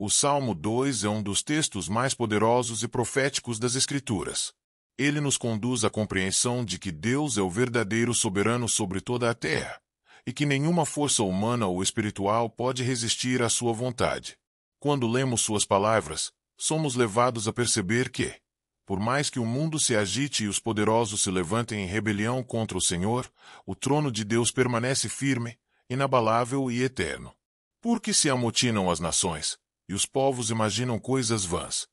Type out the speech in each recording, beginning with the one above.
O Salmo 2 é um dos textos mais poderosos e proféticos das Escrituras. Ele nos conduz à compreensão de que Deus é o verdadeiro soberano sobre toda a terra, e que nenhuma força humana ou espiritual pode resistir à sua vontade. Quando lemos suas palavras, somos levados a perceber que, por mais que o mundo se agite e os poderosos se levantem em rebelião contra o Senhor, o trono de Deus permanece firme, inabalável e eterno. Porque se amotinam as nações, e os povos imaginam coisas vãs.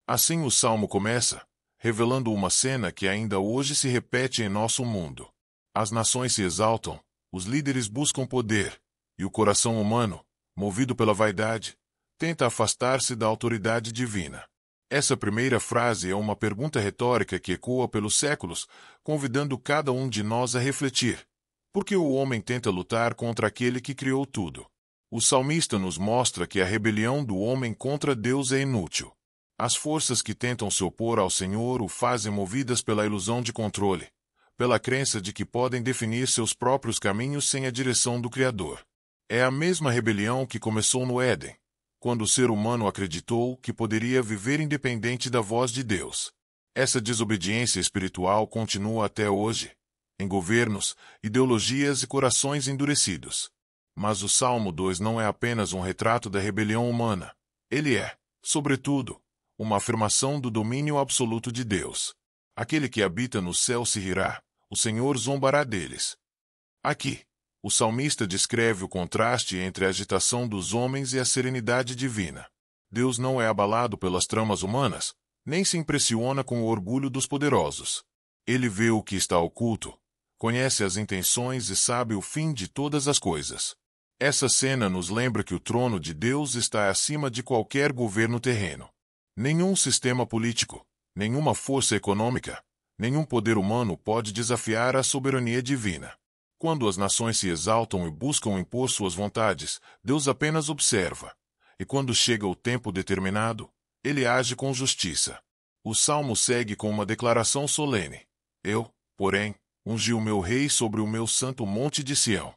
Assim o Salmo começa, revelando uma cena que ainda hoje se repete em nosso mundo. As nações se exaltam, os líderes buscam poder, e o coração humano, movido pela vaidade, tenta afastar-se da autoridade divina. Essa primeira frase é uma pergunta retórica que ecoa pelos séculos, convidando cada um de nós a refletir. Por que o homem tenta lutar contra aquele que criou tudo? O salmista nos mostra que a rebelião do homem contra Deus é inútil. As forças que tentam se opor ao Senhor o fazem movidas pela ilusão de controle, pela crença de que podem definir seus próprios caminhos sem a direção do Criador. É a mesma rebelião que começou no Éden, quando o ser humano acreditou que poderia viver independente da voz de Deus. Essa desobediência espiritual continua até hoje, em governos, ideologias e corações endurecidos. Mas o Salmo 2 não é apenas um retrato da rebelião humana. Ele é, sobretudo, uma afirmação do domínio absoluto de Deus. Aquele que habita no céu se rirá, o Senhor zombará deles. Aqui, o salmista descreve o contraste entre a agitação dos homens e a serenidade divina. Deus não é abalado pelas tramas humanas, nem se impressiona com o orgulho dos poderosos. Ele vê o que está oculto, conhece as intenções e sabe o fim de todas as coisas. Essa cena nos lembra que o trono de Deus está acima de qualquer governo terreno. Nenhum sistema político, nenhuma força econômica, nenhum poder humano pode desafiar a soberania divina. Quando as nações se exaltam e buscam impor suas vontades, Deus apenas observa. E quando chega o tempo determinado, ele age com justiça. O Salmo segue com uma declaração solene. Eu, porém, ungi o meu rei sobre o meu santo monte de Sião.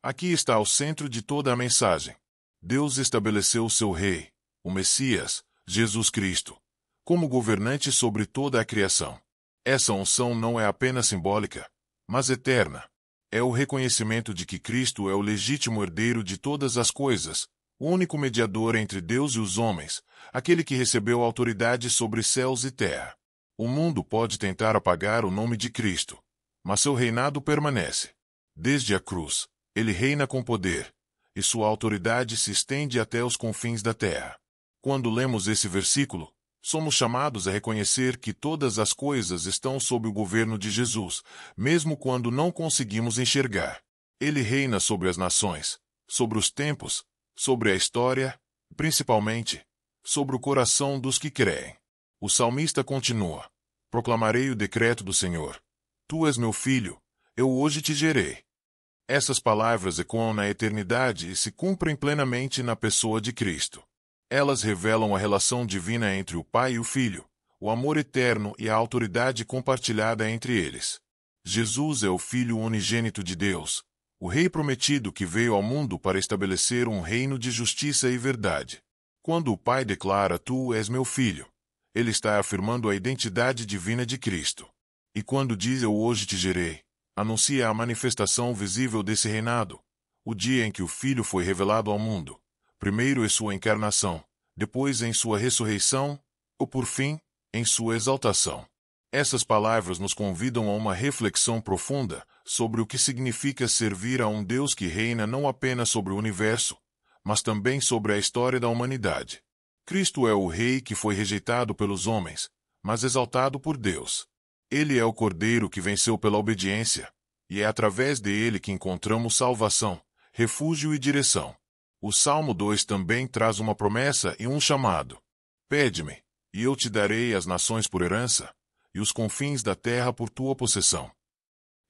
Aqui está o centro de toda a mensagem. Deus estabeleceu o seu rei, o Messias, Jesus Cristo, como governante sobre toda a criação. Essa unção não é apenas simbólica, mas eterna. É o reconhecimento de que Cristo é o legítimo herdeiro de todas as coisas, o único mediador entre Deus e os homens, aquele que recebeu autoridade sobre céus e terra. O mundo pode tentar apagar o nome de Cristo, mas seu reinado permanece. Desde a cruz, ele reina com poder, e sua autoridade se estende até os confins da terra. Quando lemos esse versículo, somos chamados a reconhecer que todas as coisas estão sob o governo de Jesus, mesmo quando não conseguimos enxergar. Ele reina sobre as nações, sobre os tempos, sobre a história, principalmente, sobre o coração dos que creem. O salmista continua: proclamarei o decreto do Senhor. Tu és meu filho, eu hoje te gerei. Essas palavras ecoam na eternidade e se cumprem plenamente na pessoa de Cristo. Elas revelam a relação divina entre o Pai e o Filho, o amor eterno e a autoridade compartilhada entre eles. Jesus é o Filho unigênito de Deus, o Rei prometido que veio ao mundo para estabelecer um reino de justiça e verdade. Quando o Pai declara: Tu és meu filho, ele está afirmando a identidade divina de Cristo. E quando diz: Eu hoje te gerei, anuncia a manifestação visível desse reinado, o dia em que o Filho foi revelado ao mundo, primeiro em sua encarnação, depois em sua ressurreição, ou por fim, em sua exaltação. Essas palavras nos convidam a uma reflexão profunda sobre o que significa servir a um Deus que reina não apenas sobre o universo, mas também sobre a história da humanidade. Cristo é o Rei que foi rejeitado pelos homens, mas exaltado por Deus. Ele é o Cordeiro que venceu pela obediência, e é através dele que encontramos salvação, refúgio e direção. O Salmo 2 também traz uma promessa e um chamado. Pede-me, e eu te darei as nações por herança, e os confins da terra por tua possessão.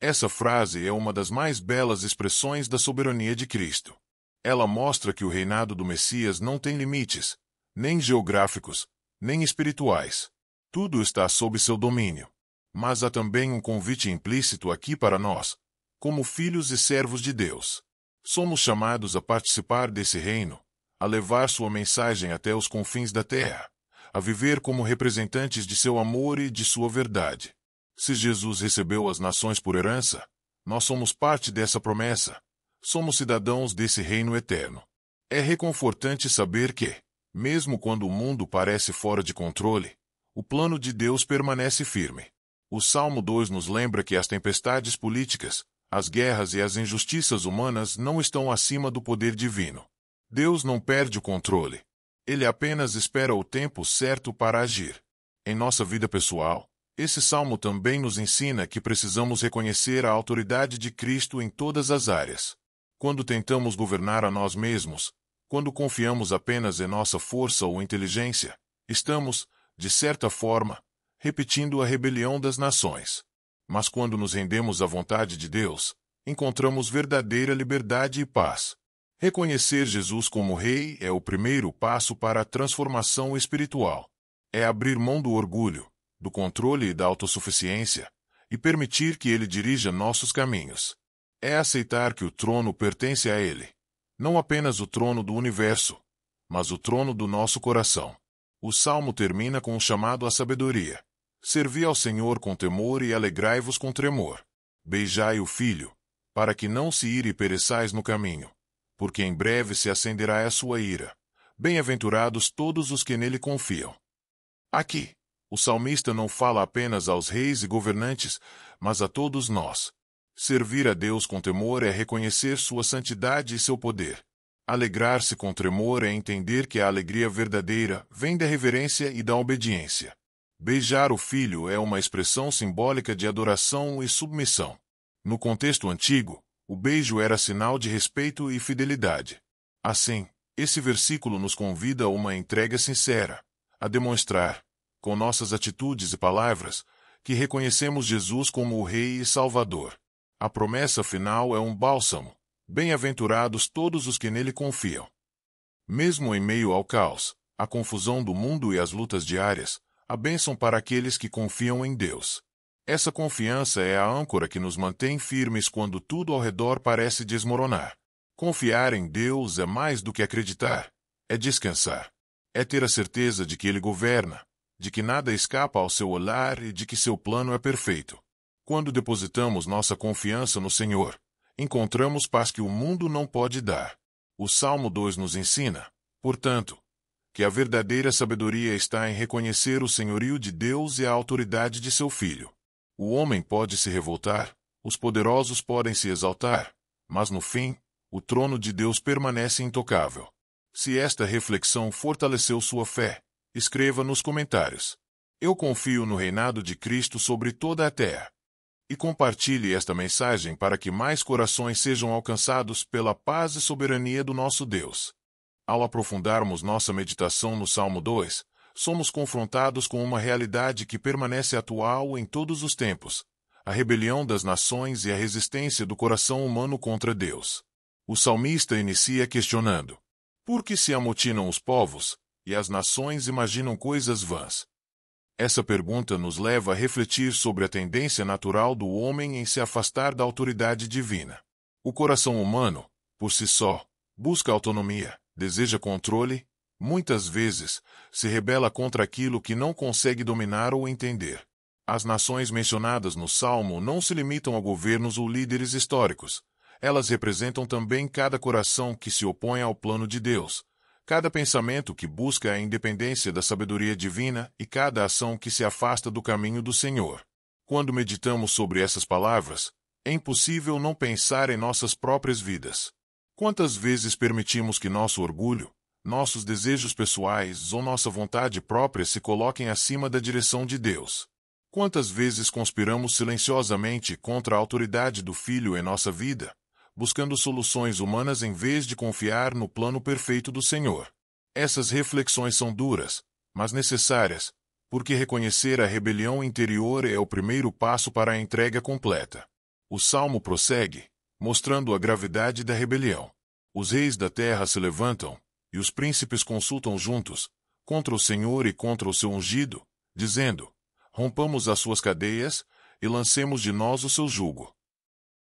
Essa frase é uma das mais belas expressões da soberania de Cristo. Ela mostra que o reinado do Messias não tem limites, nem geográficos, nem espirituais. Tudo está sob seu domínio. Mas há também um convite implícito aqui para nós, como filhos e servos de Deus. Somos chamados a participar desse reino, a levar sua mensagem até os confins da terra, a viver como representantes de seu amor e de sua verdade. Se Jesus recebeu as nações por herança, nós somos parte dessa promessa. Somos cidadãos desse reino eterno. É reconfortante saber que, mesmo quando o mundo parece fora de controle, o plano de Deus permanece firme. O Salmo 2 nos lembra que as tempestades políticas, as guerras e as injustiças humanas não estão acima do poder divino. Deus não perde o controle. Ele apenas espera o tempo certo para agir. Em nossa vida pessoal, esse salmo também nos ensina que precisamos reconhecer a autoridade de Cristo em todas as áreas. Quando tentamos governar a nós mesmos, quando confiamos apenas em nossa força ou inteligência, estamos, de certa forma, repetindo a rebelião das nações. Mas quando nos rendemos à vontade de Deus, encontramos verdadeira liberdade e paz. Reconhecer Jesus como Rei é o primeiro passo para a transformação espiritual. É abrir mão do orgulho, do controle e da autossuficiência, e permitir que Ele dirija nossos caminhos. É aceitar que o trono pertence a Ele. Não apenas o trono do universo, mas o trono do nosso coração. O salmo termina com um chamado à sabedoria. Servi ao Senhor com temor e alegrai-vos com tremor. Beijai o Filho, para que não se ire e pereçais no caminho, porque em breve se acenderá a sua ira. Bem-aventurados todos os que nele confiam. Aqui, o salmista não fala apenas aos reis e governantes, mas a todos nós. Servir a Deus com temor é reconhecer sua santidade e seu poder. Alegrar-se com tremor é entender que a alegria verdadeira vem da reverência e da obediência. Beijar o Filho é uma expressão simbólica de adoração e submissão. No contexto antigo, o beijo era sinal de respeito e fidelidade. Assim, esse versículo nos convida a uma entrega sincera, a demonstrar, com nossas atitudes e palavras, que reconhecemos Jesus como o Rei e Salvador. A promessa final é um bálsamo. Bem-aventurados todos os que nele confiam. Mesmo em meio ao caos, a confusão do mundo e as lutas diárias, a bênção para aqueles que confiam em Deus. Essa confiança é a âncora que nos mantém firmes quando tudo ao redor parece desmoronar. Confiar em Deus é mais do que acreditar. É descansar. É ter a certeza de que Ele governa, de que nada escapa ao seu olhar e de que seu plano é perfeito. Quando depositamos nossa confiança no Senhor, encontramos paz que o mundo não pode dar. O Salmo 2 nos ensina, portanto, que a verdadeira sabedoria está em reconhecer o senhorio de Deus e a autoridade de seu Filho. O homem pode se revoltar, os poderosos podem se exaltar, mas no fim, o trono de Deus permanece intocável. Se esta reflexão fortaleceu sua fé, escreva nos comentários. Eu confio no reinado de Cristo sobre toda a terra. E compartilhe esta mensagem para que mais corações sejam alcançados pela paz e soberania do nosso Deus. Ao aprofundarmos nossa meditação no Salmo 2, somos confrontados com uma realidade que permanece atual em todos os tempos: a rebelião das nações e a resistência do coração humano contra Deus. O salmista inicia questionando: por que se amotinam os povos, e as nações imaginam coisas vãs? Essa pergunta nos leva a refletir sobre a tendência natural do homem em se afastar da autoridade divina. O coração humano, por si só, busca autonomia, deseja controle, muitas vezes, se rebela contra aquilo que não consegue dominar ou entender. As nações mencionadas no Salmo não se limitam a governos ou líderes históricos. Elas representam também cada coração que se opõe ao plano de Deus, cada pensamento que busca a independência da sabedoria divina e cada ação que se afasta do caminho do Senhor. Quando meditamos sobre essas palavras, é impossível não pensar em nossas próprias vidas. Quantas vezes permitimos que nosso orgulho, nossos desejos pessoais ou nossa vontade própria se coloquem acima da direção de Deus? Quantas vezes conspiramos silenciosamente contra a autoridade do Filho em nossa vida, buscando soluções humanas em vez de confiar no plano perfeito do Senhor? Essas reflexões são duras, mas necessárias, porque reconhecer a rebelião interior é o primeiro passo para a entrega completa. O Salmo prossegue, mostrando a gravidade da rebelião. Os reis da terra se levantam, e os príncipes consultam juntos, contra o Senhor e contra o seu ungido, dizendo: rompamos as suas cadeias, e lancemos de nós o seu jugo.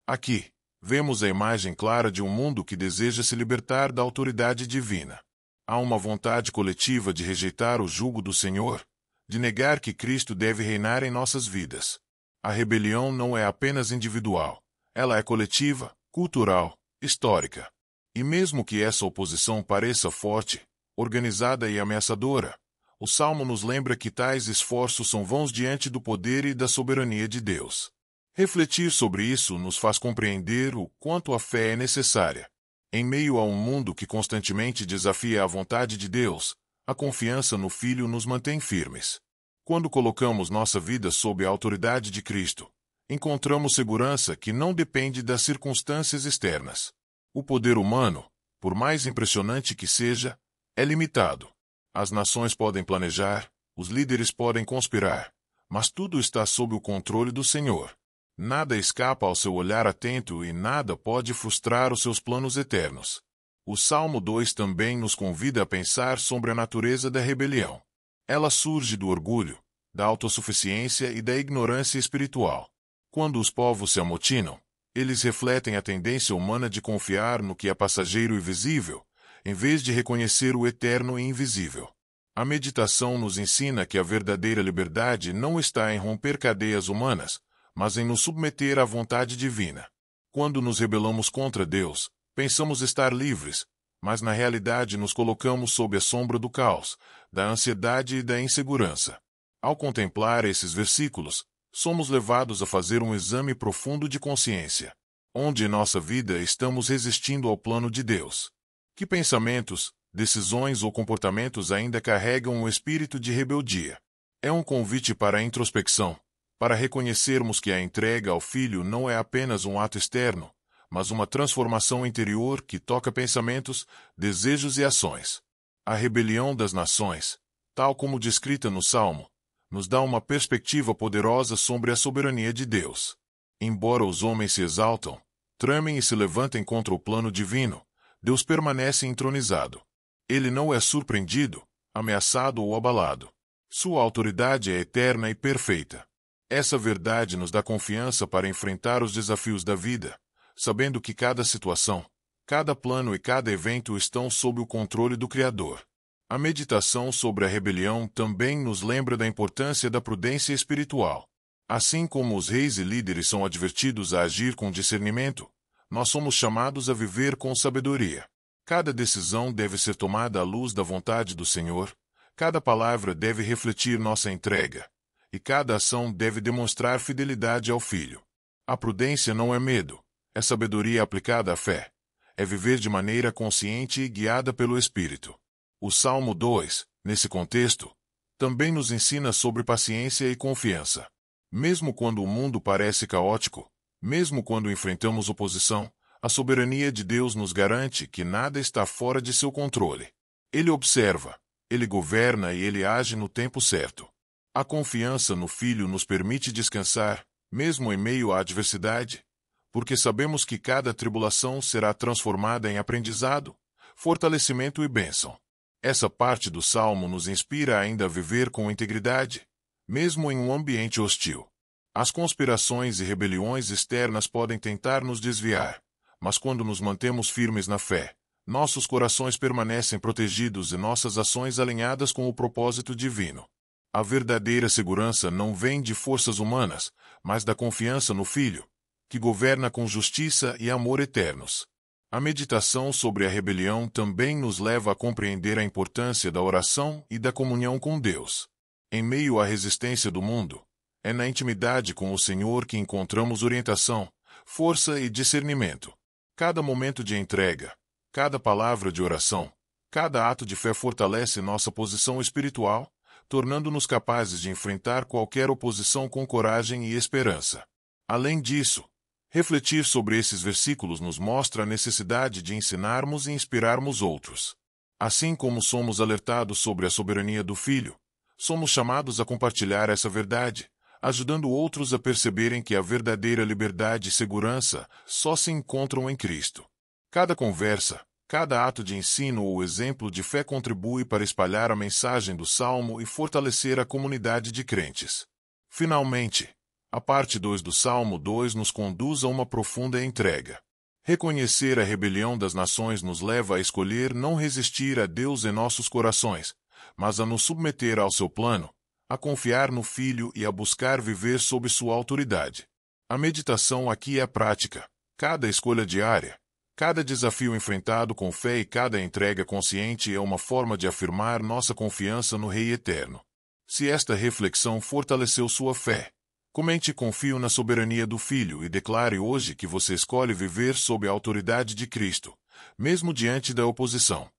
Aqui, vemos a imagem clara de um mundo que deseja se libertar da autoridade divina. Há uma vontade coletiva de rejeitar o jugo do Senhor, de negar que Cristo deve reinar em nossas vidas. A rebelião não é apenas individual, ela é coletiva, cultural, histórica. E mesmo que essa oposição pareça forte, organizada e ameaçadora, o Salmo nos lembra que tais esforços são vãos diante do poder e da soberania de Deus. Refletir sobre isso nos faz compreender o quanto a fé é necessária. Em meio a um mundo que constantemente desafia a vontade de Deus, a confiança no Filho nos mantém firmes. Quando colocamos nossa vida sob a autoridade de Cristo, encontramos segurança que não depende das circunstâncias externas. O poder humano, por mais impressionante que seja, é limitado. As nações podem planejar, os líderes podem conspirar, mas tudo está sob o controle do Senhor. Nada escapa ao seu olhar atento e nada pode frustrar os seus planos eternos. O Salmo 2 também nos convida a pensar sobre a natureza da rebelião. Ela surge do orgulho, da autossuficiência e da ignorância espiritual. Quando os povos se amotinam, eles refletem a tendência humana de confiar no que é passageiro e visível, em vez de reconhecer o eterno e invisível. A meditação nos ensina que a verdadeira liberdade não está em romper cadeias humanas, mas em nos submeter à vontade divina. Quando nos rebelamos contra Deus, pensamos estar livres, mas na realidade nos colocamos sob a sombra do caos, da ansiedade e da insegurança. Ao contemplar esses versículos, somos levados a fazer um exame profundo de consciência. Onde em nossa vida estamos resistindo ao plano de Deus? Que pensamentos, decisões ou comportamentos ainda carregam um espírito de rebeldia? É um convite para a introspecção, para reconhecermos que a entrega ao Filho não é apenas um ato externo, mas uma transformação interior que toca pensamentos, desejos e ações. A rebelião das nações, tal como descrita no Salmo, nos dá uma perspectiva poderosa sobre a soberania de Deus. Embora os homens se exaltam, tramem e se levantem contra o plano divino, Deus permanece entronizado. Ele não é surpreendido, ameaçado ou abalado. Sua autoridade é eterna e perfeita. Essa verdade nos dá confiança para enfrentar os desafios da vida, sabendo que cada situação, cada plano e cada evento estão sob o controle do Criador. A meditação sobre a rebelião também nos lembra da importância da prudência espiritual. Assim como os reis e líderes são advertidos a agir com discernimento, nós somos chamados a viver com sabedoria. Cada decisão deve ser tomada à luz da vontade do Senhor, cada palavra deve refletir nossa entrega, e cada ação deve demonstrar fidelidade ao Filho. A prudência não é medo, é sabedoria aplicada à fé. É viver de maneira consciente e guiada pelo Espírito. O Salmo 2, nesse contexto, também nos ensina sobre paciência e confiança. Mesmo quando o mundo parece caótico, mesmo quando enfrentamos oposição, a soberania de Deus nos garante que nada está fora de seu controle. Ele observa, ele governa e ele age no tempo certo. A confiança no Filho nos permite descansar, mesmo em meio à adversidade, porque sabemos que cada tribulação será transformada em aprendizado, fortalecimento e bênção. Essa parte do Salmo nos inspira ainda a viver com integridade, mesmo em um ambiente hostil. As conspirações e rebeliões externas podem tentar nos desviar, mas quando nos mantemos firmes na fé, nossos corações permanecem protegidos e nossas ações alinhadas com o propósito divino. A verdadeira segurança não vem de forças humanas, mas da confiança no Filho, que governa com justiça e amor eternos. A meditação sobre a rebelião também nos leva a compreender a importância da oração e da comunhão com Deus. Em meio à resistência do mundo, é na intimidade com o Senhor que encontramos orientação, força e discernimento. Cada momento de entrega, cada palavra de oração, cada ato de fé fortalece nossa posição espiritual, tornando-nos capazes de enfrentar qualquer oposição com coragem e esperança. Além disso, refletir sobre esses versículos nos mostra a necessidade de ensinarmos e inspirarmos outros. Assim como somos alertados sobre a soberania do Filho, somos chamados a compartilhar essa verdade, ajudando outros a perceberem que a verdadeira liberdade e segurança só se encontram em Cristo. Cada conversa, cada ato de ensino ou exemplo de fé contribui para espalhar a mensagem do Salmo e fortalecer a comunidade de crentes. Finalmente, a parte 2 do Salmo 2 nos conduz a uma profunda entrega. Reconhecer a rebelião das nações nos leva a escolher não resistir a Deus em nossos corações, mas a nos submeter ao seu plano, a confiar no Filho e a buscar viver sob sua autoridade. A meditação aqui é prática. Cada escolha diária, cada desafio enfrentado com fé e cada entrega consciente é uma forma de afirmar nossa confiança no Rei Eterno. Se esta reflexão fortaleceu sua fé, comente "Confio na soberania do Filho" e declare hoje que você escolhe viver sob a autoridade de Cristo, mesmo diante da oposição.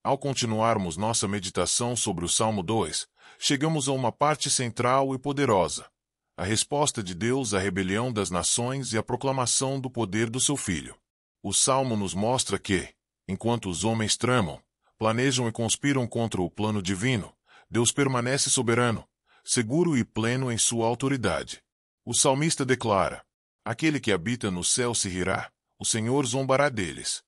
Ao continuarmos nossa meditação sobre o Salmo 2, chegamos a uma parte central e poderosa: a resposta de Deus à rebelião das nações e a proclamação do poder do seu Filho. O Salmo nos mostra que, enquanto os homens tramam, planejam e conspiram contra o plano divino, Deus permanece soberano, seguro e pleno em sua autoridade. O salmista declara: "Aquele que habita no céu se rirá, o Senhor zombará deles."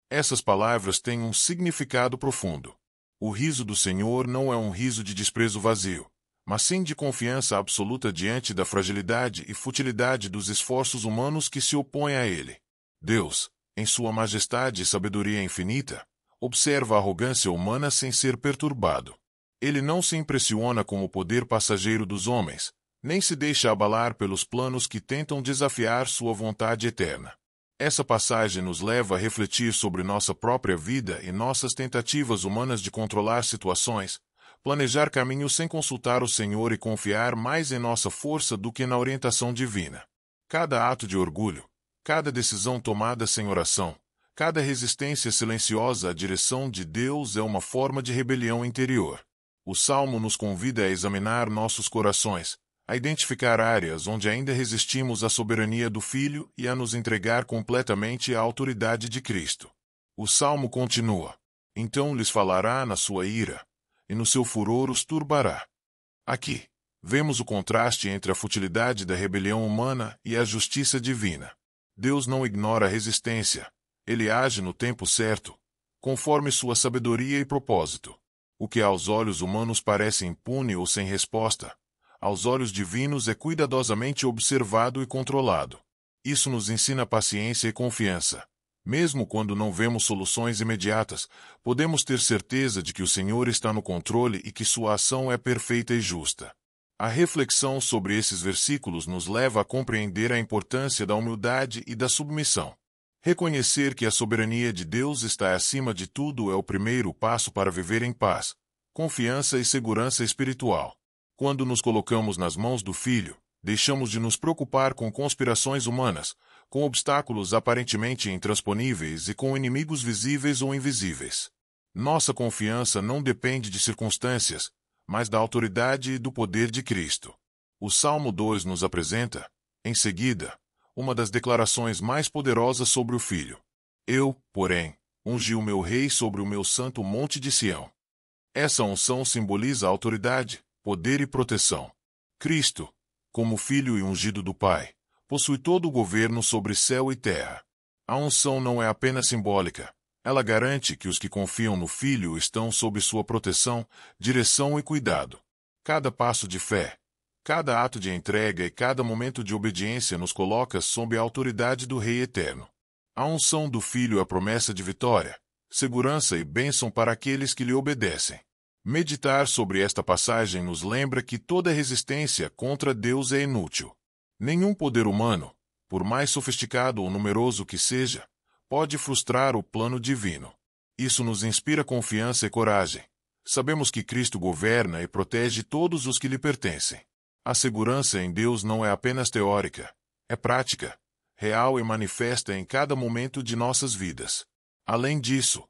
Essas palavras têm um significado profundo. O riso do Senhor não é um riso de desprezo vazio, mas sim de confiança absoluta diante da fragilidade e futilidade dos esforços humanos que se opõem a ele. Deus, em sua majestade e sabedoria infinita, observa a arrogância humana sem ser perturbado. Ele não se impressiona com o poder passageiro dos homens, nem se deixa abalar pelos planos que tentam desafiar sua vontade eterna. Essa passagem nos leva a refletir sobre nossa própria vida e nossas tentativas humanas de controlar situações, planejar caminhos sem consultar o Senhor e confiar mais em nossa força do que na orientação divina. Cada ato de orgulho, cada decisão tomada sem oração, cada resistência silenciosa à direção de Deus é uma forma de rebelião interior. O Salmo nos convida a examinar nossos corações, a identificar áreas onde ainda resistimos à soberania do Filho e a nos entregar completamente à autoridade de Cristo. O Salmo continua: "Então lhes falará na sua ira, e no seu furor os turbará." Aqui, vemos o contraste entre a futilidade da rebelião humana e a justiça divina. Deus não ignora a resistência, ele age no tempo certo, conforme sua sabedoria e propósito. O que aos olhos humanos parece impune ou sem resposta, aos olhos divinos é cuidadosamente observado e controlado. Isso nos ensina paciência e confiança. Mesmo quando não vemos soluções imediatas, podemos ter certeza de que o Senhor está no controle e que sua ação é perfeita e justa. A reflexão sobre esses versículos nos leva a compreender a importância da humildade e da submissão. Reconhecer que a soberania de Deus está acima de tudo é o primeiro passo para viver em paz, confiança e segurança espiritual. Quando nos colocamos nas mãos do Filho, deixamos de nos preocupar com conspirações humanas, com obstáculos aparentemente intransponíveis e com inimigos visíveis ou invisíveis. Nossa confiança não depende de circunstâncias, mas da autoridade e do poder de Cristo. O Salmo 2 nos apresenta, em seguida, uma das declarações mais poderosas sobre o Filho. "Eu, porém, ungi o meu Rei sobre o meu santo monte de Sião." Essa unção simboliza autoridade, poder e proteção. Cristo, como Filho e ungido do Pai, possui todo o governo sobre céu e terra. A unção não é apenas simbólica, ela garante que os que confiam no Filho estão sob sua proteção, direção e cuidado. Cada passo de fé, cada ato de entrega e cada momento de obediência nos coloca sob a autoridade do Rei Eterno. A unção do Filho é a promessa de vitória, segurança e bênção para aqueles que lhe obedecem. Meditar sobre esta passagem nos lembra que toda resistência contra Deus é inútil. Nenhum poder humano, por mais sofisticado ou numeroso que seja, pode frustrar o plano divino. Isso nos inspira confiança e coragem. Sabemos que Cristo governa e protege todos os que lhe pertencem. A segurança em Deus não é apenas teórica, é prática, real e manifesta em cada momento de nossas vidas. Além disso,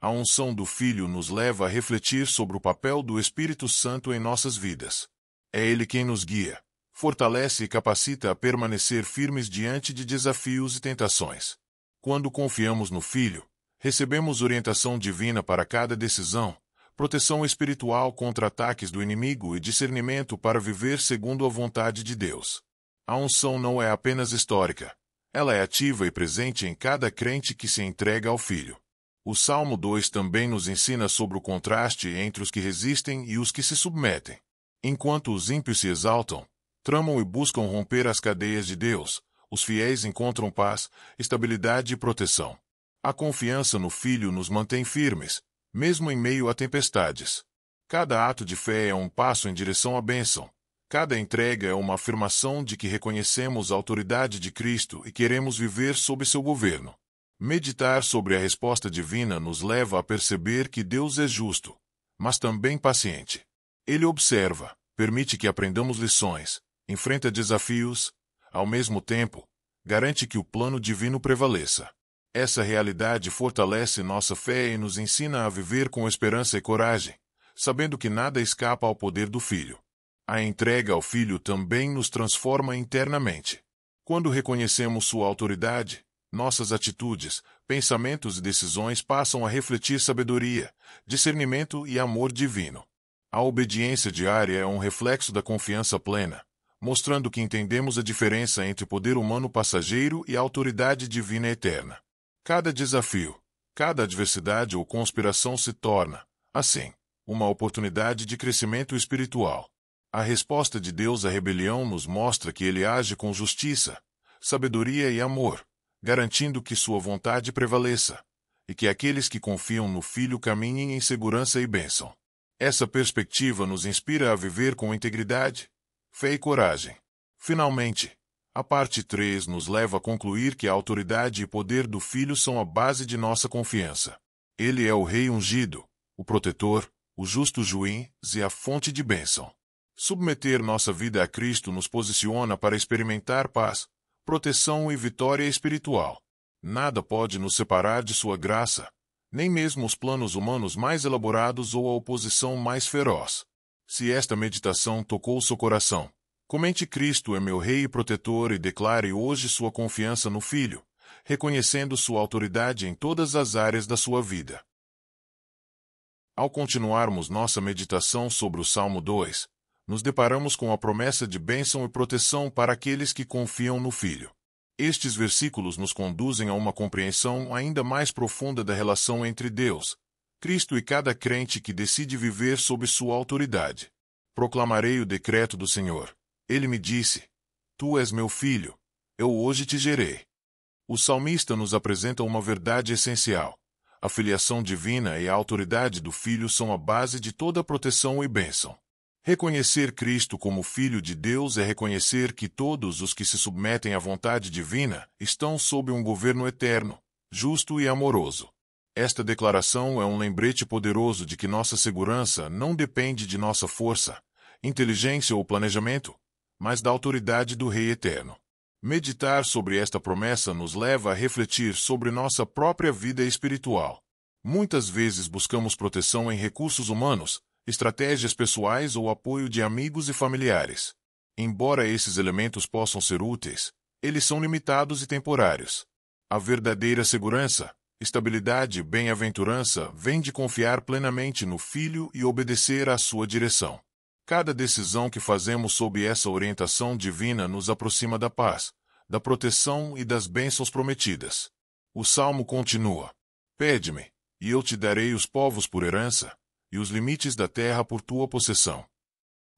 a unção do Filho nos leva a refletir sobre o papel do Espírito Santo em nossas vidas. É ele quem nos guia, fortalece e capacita a permanecer firmes diante de desafios e tentações. Quando confiamos no Filho, recebemos orientação divina para cada decisão, proteção espiritual contra ataques do inimigo e discernimento para viver segundo a vontade de Deus. A unção não é apenas histórica, ela é ativa e presente em cada crente que se entrega ao Filho. O Salmo 2 também nos ensina sobre o contraste entre os que resistem e os que se submetem. Enquanto os ímpios se exaltam, tramam e buscam romper as cadeias de Deus, os fiéis encontram paz, estabilidade e proteção. A confiança no Filho nos mantém firmes, mesmo em meio a tempestades. Cada ato de fé é um passo em direção à bênção. Cada entrega é uma afirmação de que reconhecemos a autoridade de Cristo e queremos viver sob seu governo. Meditar sobre a resposta divina nos leva a perceber que Deus é justo, mas também paciente. Ele observa, permite que aprendamos lições, enfrenta desafios, ao mesmo tempo, garante que o plano divino prevaleça. Essa realidade fortalece nossa fé e nos ensina a viver com esperança e coragem, sabendo que nada escapa ao poder do Filho. A entrega ao Filho também nos transforma internamente. Quando reconhecemos sua autoridade, nossas atitudes, pensamentos e decisões passam a refletir sabedoria, discernimento e amor divino. A obediência diária é um reflexo da confiança plena, mostrando que entendemos a diferença entre poder humano passageiro e a autoridade divina eterna. Cada desafio, cada adversidade ou conspiração se torna, assim, uma oportunidade de crescimento espiritual. A resposta de Deus à rebelião nos mostra que Ele age com justiça, sabedoria e amor, garantindo que sua vontade prevaleça, e que aqueles que confiam no Filho caminhem em segurança e bênção. Essa perspectiva nos inspira a viver com integridade, fé e coragem. Finalmente, a parte 3 nos leva a concluir que a autoridade e poder do Filho são a base de nossa confiança. Ele é o Rei ungido, o protetor, o justo juiz e a fonte de bênção. Submeter nossa vida a Cristo nos posiciona para experimentar paz, proteção e vitória espiritual. Nada pode nos separar de sua graça, nem mesmo os planos humanos mais elaborados ou a oposição mais feroz. Se esta meditação tocou seu coração, comente Cristo é meu Rei e protetor e declare hoje sua confiança no Filho, reconhecendo sua autoridade em todas as áreas da sua vida. Ao continuarmos nossa meditação sobre o Salmo 2, nos deparamos com a promessa de bênção e proteção para aqueles que confiam no Filho. Estes versículos nos conduzem a uma compreensão ainda mais profunda da relação entre Deus, Cristo e cada crente que decide viver sob sua autoridade. Proclamarei o decreto do Senhor. Ele me disse: Tu és meu filho, eu hoje te gerei. O salmista nos apresenta uma verdade essencial. A filiação divina e a autoridade do Filho são a base de toda proteção e bênção. Reconhecer Cristo como Filho de Deus é reconhecer que todos os que se submetem à vontade divina estão sob um governo eterno, justo e amoroso. Esta declaração é um lembrete poderoso de que nossa segurança não depende de nossa força, inteligência ou planejamento, mas da autoridade do Rei Eterno. Meditar sobre esta promessa nos leva a refletir sobre nossa própria vida espiritual. Muitas vezes buscamos proteção em recursos humanos, estratégias pessoais ou apoio de amigos e familiares. Embora esses elementos possam ser úteis, eles são limitados e temporários. A verdadeira segurança, estabilidade e bem-aventurança vem de confiar plenamente no Filho e obedecer à sua direção. Cada decisão que fazemos sob essa orientação divina nos aproxima da paz, da proteção e das bênçãos prometidas. O Salmo continua: Pede-me, e eu te darei os povos por herança, e os limites da terra por tua possessão.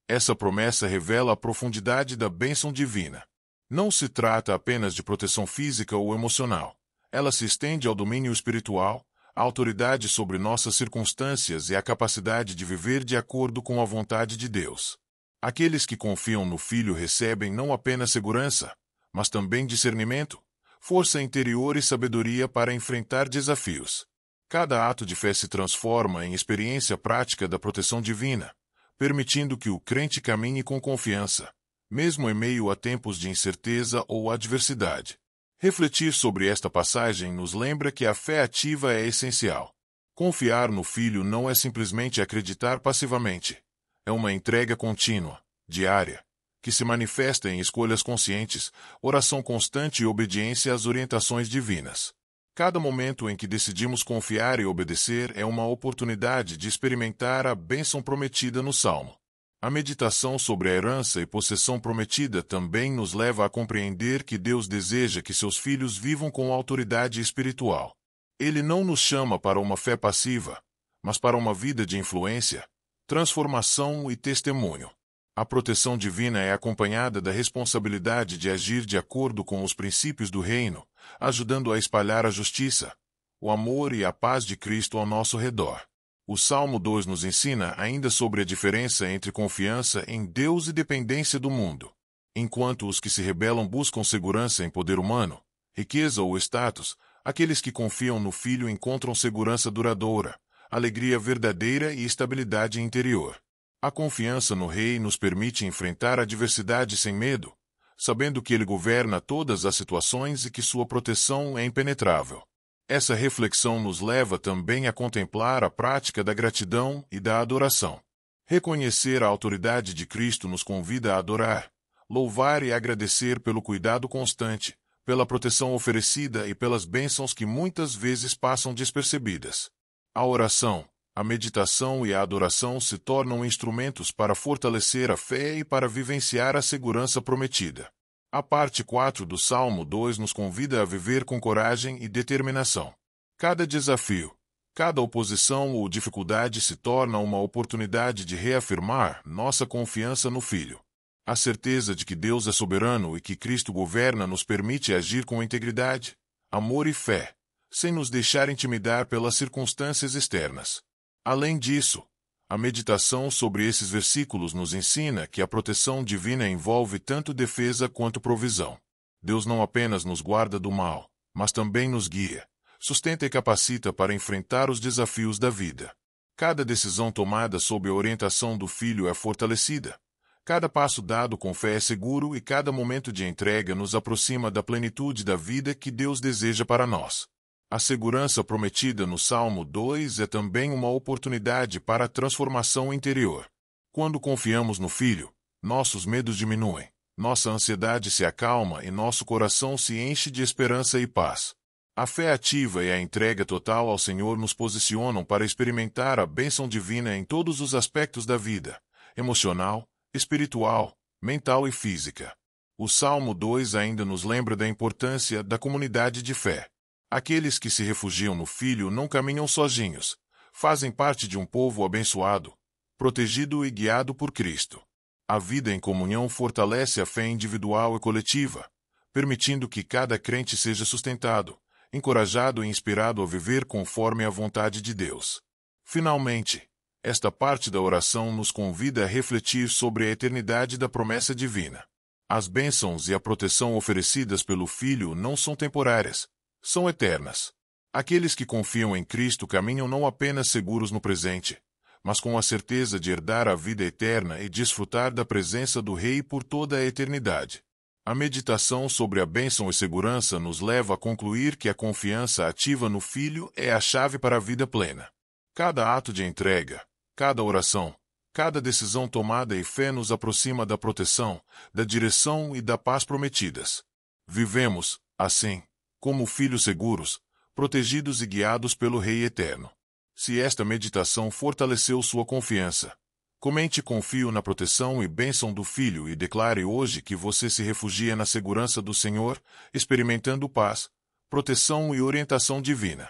Essa promessa revela a profundidade da bênção divina. Não se trata apenas de proteção física ou emocional. Ela se estende ao domínio espiritual, à autoridade sobre nossas circunstâncias e à capacidade de viver de acordo com a vontade de Deus. Aqueles que confiam no Filho recebem não apenas segurança, mas também discernimento, força interior e sabedoria para enfrentar desafios. Cada ato de fé se transforma em experiência prática da proteção divina, permitindo que o crente caminhe com confiança, mesmo em meio a tempos de incerteza ou adversidade. Refletir sobre esta passagem nos lembra que a fé ativa é essencial. Confiar no Filho não é simplesmente acreditar passivamente. É uma entrega contínua, diária, que se manifesta em escolhas conscientes, oração constante e obediência às orientações divinas. Cada momento em que decidimos confiar e obedecer é uma oportunidade de experimentar a bênção prometida no Salmo. A meditação sobre a herança e possessão prometida também nos leva a compreender que Deus deseja que seus filhos vivam com autoridade espiritual. Ele não nos chama para uma fé passiva, mas para uma vida de influência, transformação e testemunho. A proteção divina é acompanhada da responsabilidade de agir de acordo com os princípios do reino, ajudando a espalhar a justiça, o amor e a paz de Cristo ao nosso redor. O Salmo 2 nos ensina ainda sobre a diferença entre confiança em Deus e dependência do mundo. Enquanto os que se rebelam buscam segurança em poder humano, riqueza ou status, aqueles que confiam no Filho encontram segurança duradoura, alegria verdadeira e estabilidade interior. A confiança no Rei nos permite enfrentar a adversidade sem medo, sabendo que Ele governa todas as situações e que sua proteção é impenetrável. Essa reflexão nos leva também a contemplar a prática da gratidão e da adoração. Reconhecer a autoridade de Cristo nos convida a adorar, louvar e agradecer pelo cuidado constante, pela proteção oferecida e pelas bênçãos que muitas vezes passam despercebidas. A oração, a meditação e a adoração se tornam instrumentos para fortalecer a fé e para vivenciar a segurança prometida. A parte 4 do Salmo 2 nos convida a viver com coragem e determinação. Cada desafio, cada oposição ou dificuldade se torna uma oportunidade de reafirmar nossa confiança no Filho. A certeza de que Deus é soberano e que Cristo governa nos permite agir com integridade, amor e fé, sem nos deixar intimidar pelas circunstâncias externas. Além disso, a meditação sobre esses versículos nos ensina que a proteção divina envolve tanto defesa quanto provisão. Deus não apenas nos guarda do mal, mas também nos guia, sustenta e capacita para enfrentar os desafios da vida. Cada decisão tomada sob a orientação do Filho é fortalecida. Cada passo dado com fé é seguro e cada momento de entrega nos aproxima da plenitude da vida que Deus deseja para nós. A segurança prometida no Salmo 2 é também uma oportunidade para a transformação interior. Quando confiamos no Filho, nossos medos diminuem, nossa ansiedade se acalma e nosso coração se enche de esperança e paz. A fé ativa e a entrega total ao Senhor nos posicionam para experimentar a bênção divina em todos os aspectos da vida, emocional, espiritual, mental e física. O Salmo 2 ainda nos lembra da importância da comunidade de fé. Aqueles que se refugiam no Filho não caminham sozinhos, fazem parte de um povo abençoado, protegido e guiado por Cristo. A vida em comunhão fortalece a fé individual e coletiva, permitindo que cada crente seja sustentado, encorajado e inspirado a viver conforme a vontade de Deus. Finalmente, esta parte da oração nos convida a refletir sobre a eternidade da promessa divina. As bênçãos e a proteção oferecidas pelo Filho não são temporárias, são eternas. Aqueles que confiam em Cristo caminham não apenas seguros no presente, mas com a certeza de herdar a vida eterna e desfrutar da presença do Rei por toda a eternidade. A meditação sobre a bênção e segurança nos leva a concluir que a confiança ativa no Filho é a chave para a vida plena. Cada ato de entrega, cada oração, cada decisão tomada em fé nos aproxima da proteção, da direção e da paz prometidas. Vivemos, assim, como filhos seguros, protegidos e guiados pelo Rei Eterno. Se esta meditação fortaleceu sua confiança, comente confio na proteção e bênção do Filho e declare hoje que você se refugia na segurança do Senhor, experimentando paz, proteção e orientação divina.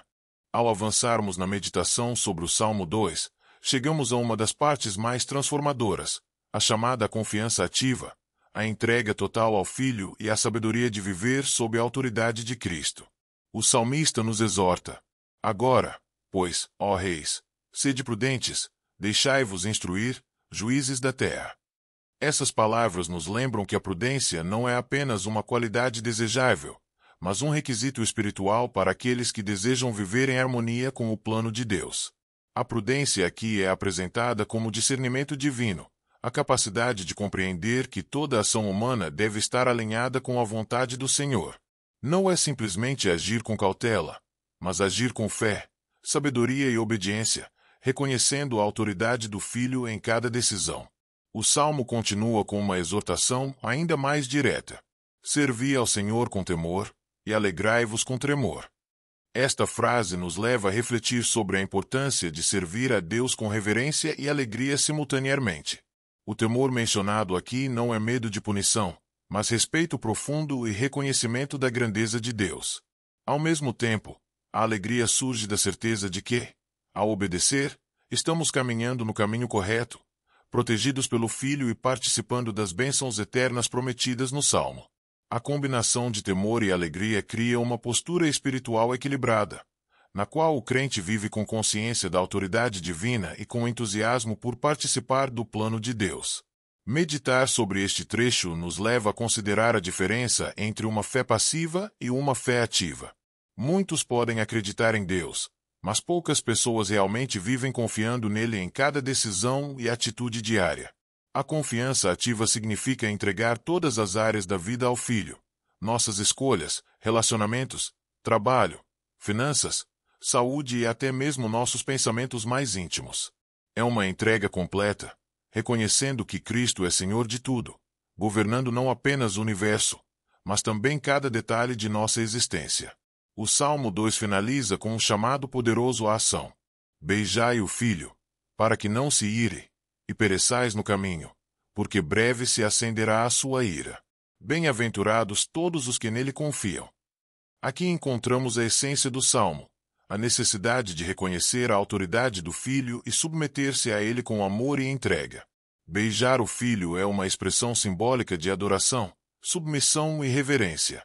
Ao avançarmos na meditação sobre o Salmo 2, chegamos a uma das partes mais transformadoras, a chamada confiança ativa, a entrega total ao Filho e a sabedoria de viver sob a autoridade de Cristo. O salmista nos exorta: agora, pois, ó reis, sede prudentes, deixai-vos instruir, juízes da terra. Essas palavras nos lembram que a prudência não é apenas uma qualidade desejável, mas um requisito espiritual para aqueles que desejam viver em harmonia com o plano de Deus. A prudência aqui é apresentada como discernimento divino, a capacidade de compreender que toda ação humana deve estar alinhada com a vontade do Senhor. Não é simplesmente agir com cautela, mas agir com fé, sabedoria e obediência, reconhecendo a autoridade do Filho em cada decisão. O Salmo continua com uma exortação ainda mais direta: servi ao Senhor com temor, e alegrai-vos com tremor. Esta frase nos leva a refletir sobre a importância de servir a Deus com reverência e alegria simultaneamente. O temor mencionado aqui não é medo de punição, mas respeito profundo e reconhecimento da grandeza de Deus. Ao mesmo tempo, a alegria surge da certeza de que, ao obedecer, estamos caminhando no caminho correto, protegidos pelo Filho e participando das bênçãos eternas prometidas no Salmo. A combinação de temor e alegria cria uma postura espiritual equilibrada, na qual o crente vive com consciência da autoridade divina e com entusiasmo por participar do plano de Deus. Meditar sobre este trecho nos leva a considerar a diferença entre uma fé passiva e uma fé ativa. Muitos podem acreditar em Deus, mas poucas pessoas realmente vivem confiando nele em cada decisão e atitude diária. A confiança ativa significa entregar todas as áreas da vida ao Filho. Nossas escolhas, relacionamentos, trabalho, finanças, saúde e até mesmo nossos pensamentos mais íntimos. É uma entrega completa, reconhecendo que Cristo é Senhor de tudo, governando não apenas o universo, mas também cada detalhe de nossa existência. O Salmo 2 finaliza com um chamado poderoso à ação. Beijai o Filho, para que não se ire, e pereçais no caminho, porque breve se acenderá a sua ira. Bem-aventurados todos os que nele confiam. Aqui encontramos a essência do Salmo, a necessidade de reconhecer a autoridade do Filho e submeter-se a ele com amor e entrega. Beijar o Filho é uma expressão simbólica de adoração, submissão e reverência.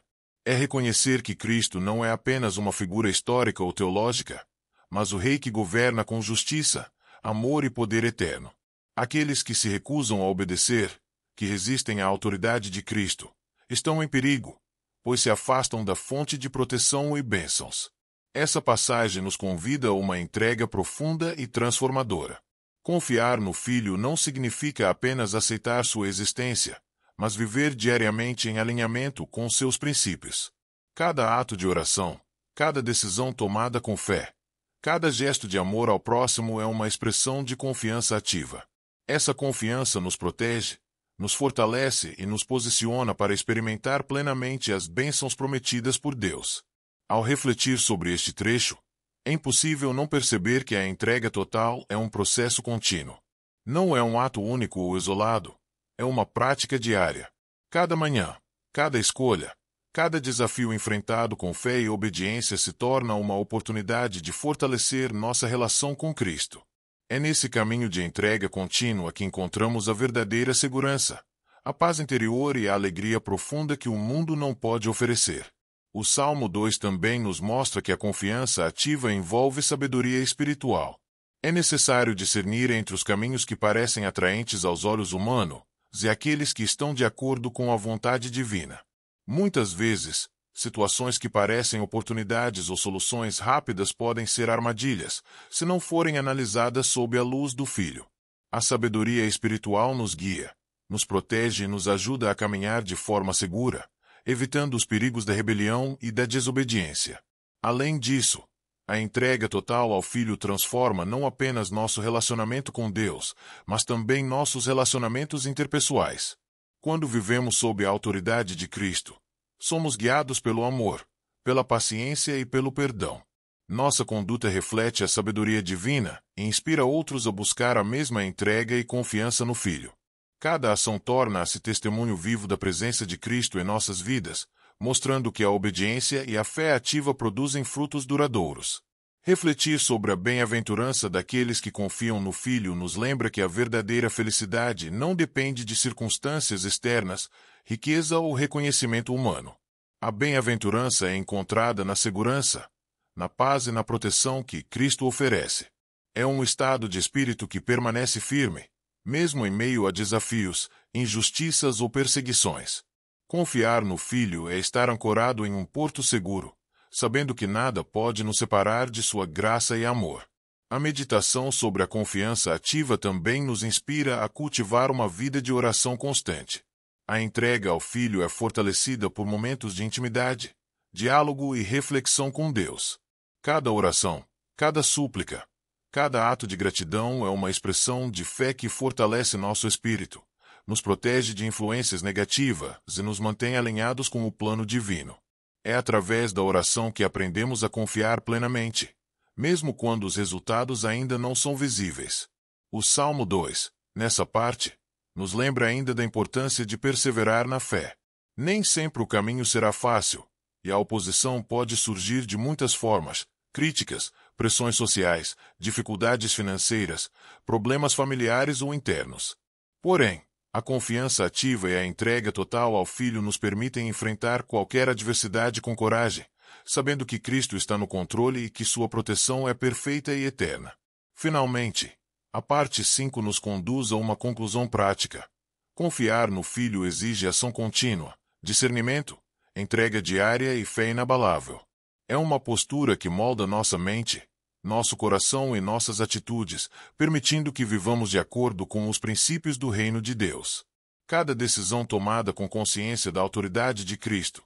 É reconhecer que Cristo não é apenas uma figura histórica ou teológica, mas o Rei que governa com justiça, amor e poder eterno. Aqueles que se recusam a obedecer, que resistem à autoridade de Cristo, estão em perigo, pois se afastam da fonte de proteção e bênçãos. Essa passagem nos convida a uma entrega profunda e transformadora. Confiar no Filho não significa apenas aceitar sua existência, mas viver diariamente em alinhamento com seus princípios. Cada ato de oração, cada decisão tomada com fé, cada gesto de amor ao próximo é uma expressão de confiança ativa. Essa confiança nos protege, nos fortalece e nos posiciona para experimentar plenamente as bênçãos prometidas por Deus. Ao refletir sobre este trecho, é impossível não perceber que a entrega total é um processo contínuo. Não é um ato único ou isolado, é uma prática diária. Cada manhã, cada escolha, cada desafio enfrentado com fé e obediência se torna uma oportunidade de fortalecer nossa relação com Cristo. É nesse caminho de entrega contínua que encontramos a verdadeira segurança, a paz interior e a alegria profunda que o mundo não pode oferecer. O Salmo 2 também nos mostra que a confiança ativa envolve sabedoria espiritual. É necessário discernir entre os caminhos que parecem atraentes aos olhos humanos e aqueles que estão de acordo com a vontade divina. Muitas vezes, situações que parecem oportunidades ou soluções rápidas podem ser armadilhas, se não forem analisadas sob a luz do Filho. A sabedoria espiritual nos guia, nos protege e nos ajuda a caminhar de forma segura, evitando os perigos da rebelião e da desobediência. Além disso, a entrega total ao Filho transforma não apenas nosso relacionamento com Deus, mas também nossos relacionamentos interpessoais. Quando vivemos sob a autoridade de Cristo, somos guiados pelo amor, pela paciência e pelo perdão. Nossa conduta reflete a sabedoria divina e inspira outros a buscar a mesma entrega e confiança no Filho. Cada ação torna-se testemunho vivo da presença de Cristo em nossas vidas, mostrando que a obediência e a fé ativa produzem frutos duradouros. Refletir sobre a bem-aventurança daqueles que confiam no Filho nos lembra que a verdadeira felicidade não depende de circunstâncias externas, riqueza ou reconhecimento humano. A bem-aventurança é encontrada na segurança, na paz e na proteção que Cristo oferece. É um estado de espírito que permanece firme, mesmo em meio a desafios, injustiças ou perseguições. Confiar no Filho é estar ancorado em um porto seguro, sabendo que nada pode nos separar de sua graça e amor. A meditação sobre a confiança ativa também nos inspira a cultivar uma vida de oração constante. A entrega ao Filho é fortalecida por momentos de intimidade, diálogo e reflexão com Deus. Cada oração, cada súplica, cada ato de gratidão é uma expressão de fé que fortalece nosso espírito, nos protege de influências negativas e nos mantém alinhados com o plano divino. É através da oração que aprendemos a confiar plenamente, mesmo quando os resultados ainda não são visíveis. O Salmo 2, nessa parte, nos lembra ainda da importância de perseverar na fé. Nem sempre o caminho será fácil, e a oposição pode surgir de muitas formas: críticas, pressões sociais, dificuldades financeiras, problemas familiares ou internos. Porém, a confiança ativa e a entrega total ao Filho nos permitem enfrentar qualquer adversidade com coragem, sabendo que Cristo está no controle e que sua proteção é perfeita e eterna. Finalmente, a parte 5 nos conduz a uma conclusão prática. Confiar no Filho exige ação contínua, discernimento, entrega diária e fé inabalável. É uma postura que molda nossa mente, nosso coração e nossas atitudes, permitindo que vivamos de acordo com os princípios do reino de Deus. Cada decisão tomada com consciência da autoridade de Cristo,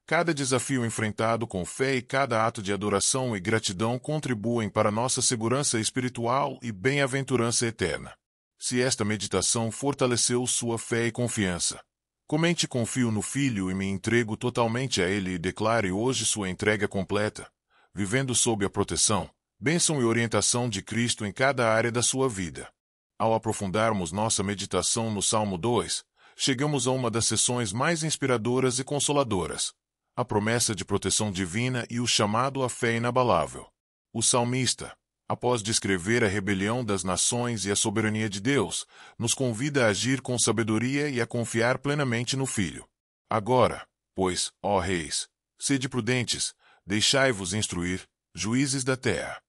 cada desafio enfrentado com fé e cada ato de adoração e gratidão contribuem para nossa segurança espiritual e bem-aventurança eterna. Se esta meditação fortaleceu sua fé e confiança, comente: confio no Filho e me entrego totalmente a Ele, e declare hoje sua entrega completa, vivendo sob a proteção, bênção e orientação de Cristo em cada área da sua vida. Ao aprofundarmos nossa meditação no Salmo 2, chegamos a uma das sessões mais inspiradoras e consoladoras: a promessa de proteção divina e o chamado à fé inabalável. O salmista, após descrever a rebelião das nações e a soberania de Deus, nos convida a agir com sabedoria e a confiar plenamente no Filho. Agora, pois, ó reis, sede prudentes, deixai-vos instruir, juízes da terra.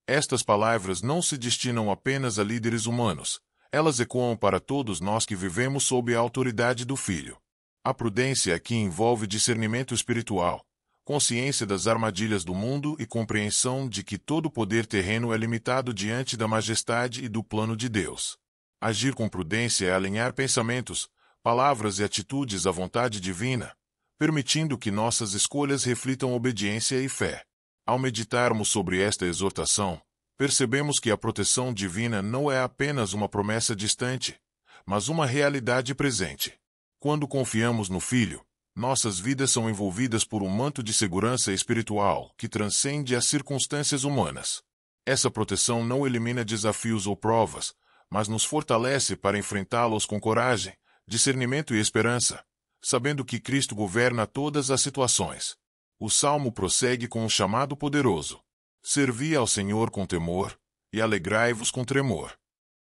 Estas palavras não se destinam apenas a líderes humanos, elas ecoam para todos nós que vivemos sob a autoridade do Filho. A prudência aqui envolve discernimento espiritual, consciência das armadilhas do mundo e compreensão de que todo poder terreno é limitado diante da majestade e do plano de Deus. Agir com prudência é alinhar pensamentos, palavras e atitudes à vontade divina, permitindo que nossas escolhas reflitam obediência e fé. Ao meditarmos sobre esta exortação, percebemos que a proteção divina não é apenas uma promessa distante, mas uma realidade presente. Quando confiamos no Filho, nossas vidas são envolvidas por um manto de segurança espiritual que transcende as circunstâncias humanas. Essa proteção não elimina desafios ou provas, mas nos fortalece para enfrentá-los com coragem, discernimento e esperança, sabendo que Cristo governa todas as situações. O Salmo prossegue com um chamado poderoso: servi ao Senhor com temor, e alegrai-vos com tremor.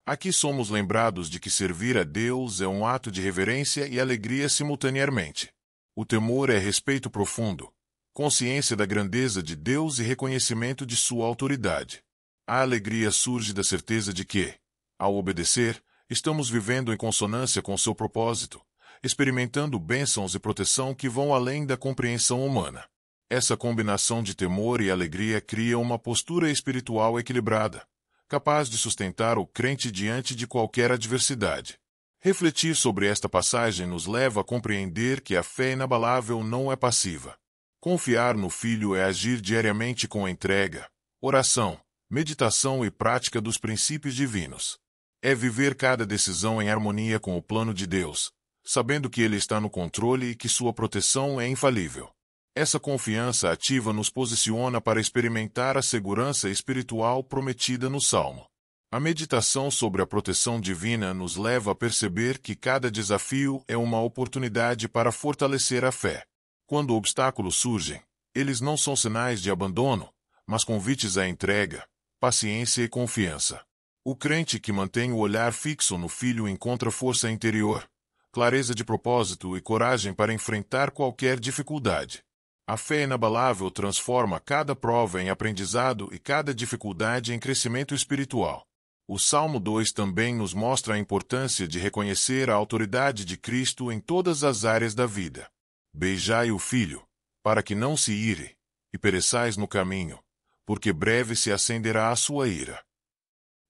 Aqui somos lembrados de que servir a Deus é um ato de reverência e alegria simultaneamente. O temor é respeito profundo, consciência da grandeza de Deus e reconhecimento de sua autoridade. A alegria surge da certeza de que, ao obedecer, estamos vivendo em consonância com seu propósito, experimentando bênçãos e proteção que vão além da compreensão humana. Essa combinação de temor e alegria cria uma postura espiritual equilibrada, capaz de sustentar o crente diante de qualquer adversidade. Refletir sobre esta passagem nos leva a compreender que a fé inabalável não é passiva. Confiar no Filho é agir diariamente com entrega, oração, meditação e prática dos princípios divinos. É viver cada decisão em harmonia com o plano de Deus, sabendo que Ele está no controle e que sua proteção é infalível. Essa confiança ativa nos posiciona para experimentar a segurança espiritual prometida no Salmo. A meditação sobre a proteção divina nos leva a perceber que cada desafio é uma oportunidade para fortalecer a fé. Quando obstáculos surgem, eles não são sinais de abandono, mas convites à entrega, paciência e confiança. O crente que mantém o olhar fixo no Filho encontra força interior, clareza de propósito e coragem para enfrentar qualquer dificuldade. A fé inabalável transforma cada prova em aprendizado e cada dificuldade em crescimento espiritual. O Salmo 2 também nos mostra a importância de reconhecer a autoridade de Cristo em todas as áreas da vida. Beijai o Filho, para que não se ire, e pereçais no caminho, porque breve se acenderá a sua ira.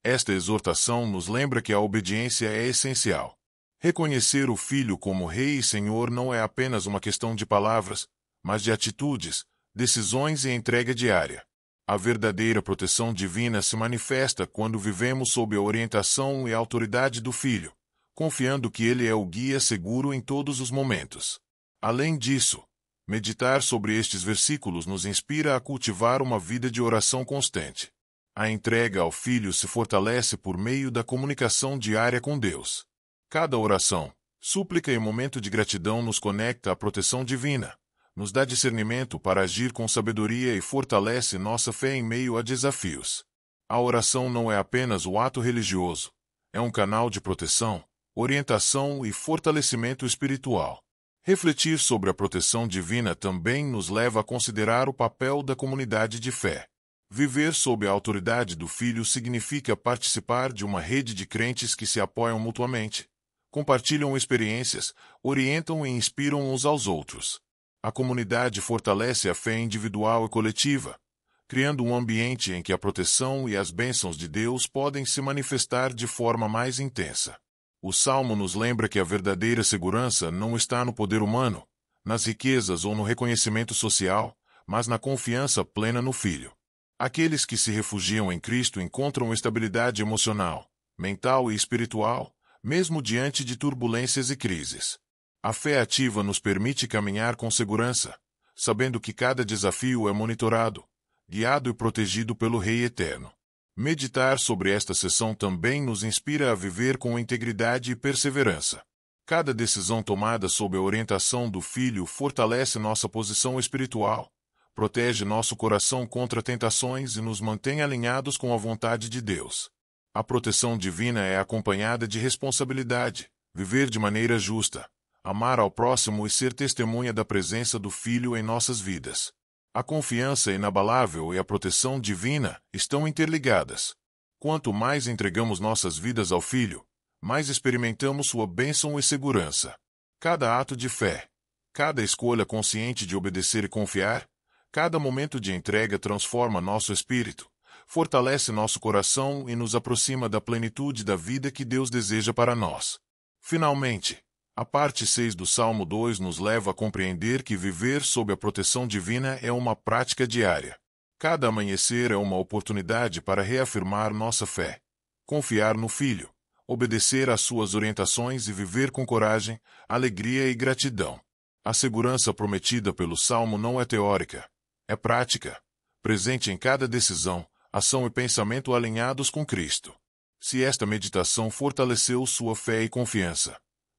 Esta exortação nos lembra que a obediência é essencial. Reconhecer o Filho como Rei e Senhor não é apenas uma questão de palavras, mas de atitudes, decisões e entrega diária. A verdadeira proteção divina se manifesta quando vivemos sob a orientação e a autoridade do Filho, confiando que Ele é o guia seguro em todos os momentos. Além disso, meditar sobre estes versículos nos inspira a cultivar uma vida de oração constante. A entrega ao Filho se fortalece por meio da comunicação diária com Deus. Cada oração, súplica e momento de gratidão nos conecta à proteção divina, nos dá discernimento para agir com sabedoria e fortalece nossa fé em meio a desafios. A oração não é apenas o ato religioso, é um canal de proteção, orientação e fortalecimento espiritual. Refletir sobre a proteção divina também nos leva a considerar o papel da comunidade de fé. Viver sob a autoridade do Filho significa participar de uma rede de crentes que se apoiam mutuamente, compartilham experiências, orientam e inspiram uns aos outros. A comunidade fortalece a fé individual e coletiva, criando um ambiente em que a proteção e as bênçãos de Deus podem se manifestar de forma mais intensa. O Salmo nos lembra que a verdadeira segurança não está no poder humano, nas riquezas ou no reconhecimento social, mas na confiança plena no Filho. Aqueles que se refugiam em Cristo encontram estabilidade emocional, mental e espiritual, mesmo diante de turbulências e crises. A fé ativa nos permite caminhar com segurança, sabendo que cada desafio é monitorado, guiado e protegido pelo Rei Eterno. Meditar sobre esta sessão também nos inspira a viver com integridade e perseverança. Cada decisão tomada sob a orientação do Filho fortalece nossa posição espiritual, protege nosso coração contra tentações e nos mantém alinhados com a vontade de Deus. A proteção divina é acompanhada de responsabilidade, viver de maneira justa, amar ao próximo e ser testemunha da presença do Filho em nossas vidas. A confiança inabalável e a proteção divina estão interligadas. Quanto mais entregamos nossas vidas ao Filho, mais experimentamos sua bênção e segurança. Cada ato de fé, cada escolha consciente de obedecer e confiar, cada momento de entrega transforma nosso espírito, fortalece nosso coração e nos aproxima da plenitude da vida que Deus deseja para nós. Finalmente, a parte 6 do Salmo 2 nos leva a compreender que viver sob a proteção divina é uma prática diária. Cada amanhecer é uma oportunidade para reafirmar nossa fé, confiar no Filho, obedecer às suas orientações e viver com coragem, alegria e gratidão. A segurança prometida pelo Salmo não é teórica, é prática, presente em cada decisão, ação e pensamento alinhados com Cristo. Se esta meditação fortaleceu sua fé e confiança,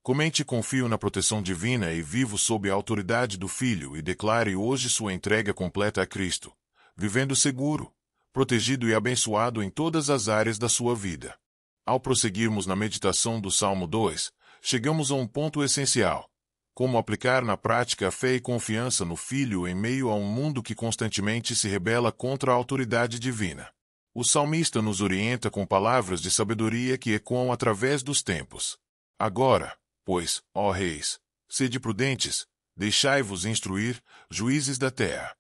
comente confio na proteção divina e vivo sob a autoridade do Filho e declare hoje sua entrega completa a Cristo, vivendo seguro, protegido e abençoado em todas as áreas da sua vida. Ao prosseguirmos na meditação do Salmo 2, chegamos a um ponto essencial: como aplicar na prática a fé e confiança no Filho em meio a um mundo que constantemente se rebela contra a autoridade divina. O salmista nos orienta com palavras de sabedoria que ecoam através dos tempos. Agora, pois, ó reis, sede prudentes, deixai-vos instruir, juízes da terra.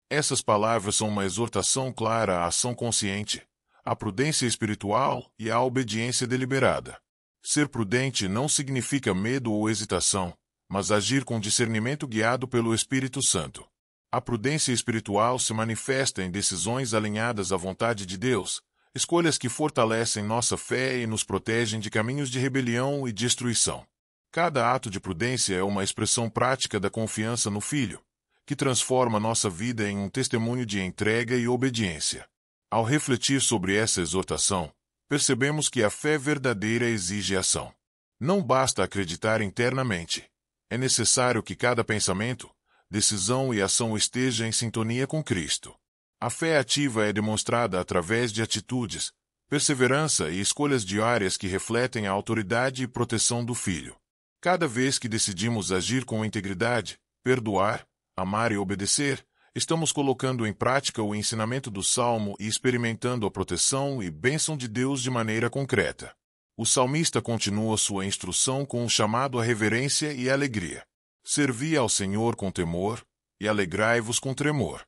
Essas palavras são uma exortação clara à ação consciente, à prudência espiritual e à obediência deliberada. Ser prudente não significa medo ou hesitação, mas agir com discernimento guiado pelo Espírito Santo. A prudência espiritual se manifesta em decisões alinhadas à vontade de Deus, escolhas que fortalecem nossa fé e nos protegem de caminhos de rebelião e destruição. Cada ato de prudência é uma expressão prática da confiança no Filho, que transforma nossa vida em um testemunho de entrega e obediência. Ao refletir sobre essa exortação, percebemos que a fé verdadeira exige ação. Não basta acreditar internamente. É necessário que cada pensamento, decisão e ação esteja em sintonia com Cristo. A fé ativa é demonstrada através de atitudes, perseverança e escolhas diárias que refletem a autoridade e proteção do Filho. Cada vez que decidimos agir com integridade, perdoar, amar e obedecer, estamos colocando em prática o ensinamento do Salmo e experimentando a proteção e bênção de Deus de maneira concreta. O salmista continua sua instrução com um chamado à reverência e alegria. Servi ao Senhor com temor, e alegrai-vos com tremor.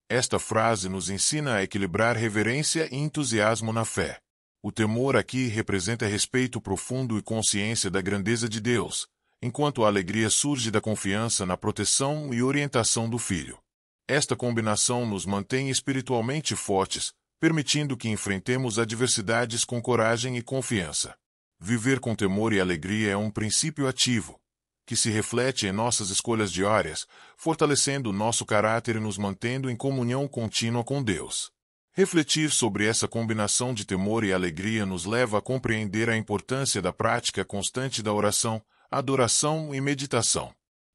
Esta frase nos ensina a equilibrar reverência e entusiasmo na fé. O temor aqui representa respeito profundo e consciência da grandeza de Deus, enquanto a alegria surge da confiança na proteção e orientação do Filho. Esta combinação nos mantém espiritualmente fortes, permitindo que enfrentemos adversidades com coragem e confiança. Viver com temor e alegria é um princípio ativo, que se reflete em nossas escolhas diárias, fortalecendo nosso caráter e nos mantendo em comunhão contínua com Deus. Refletir sobre essa combinação de temor e alegria nos leva a compreender a importância da prática constante da oração, adoração e meditação.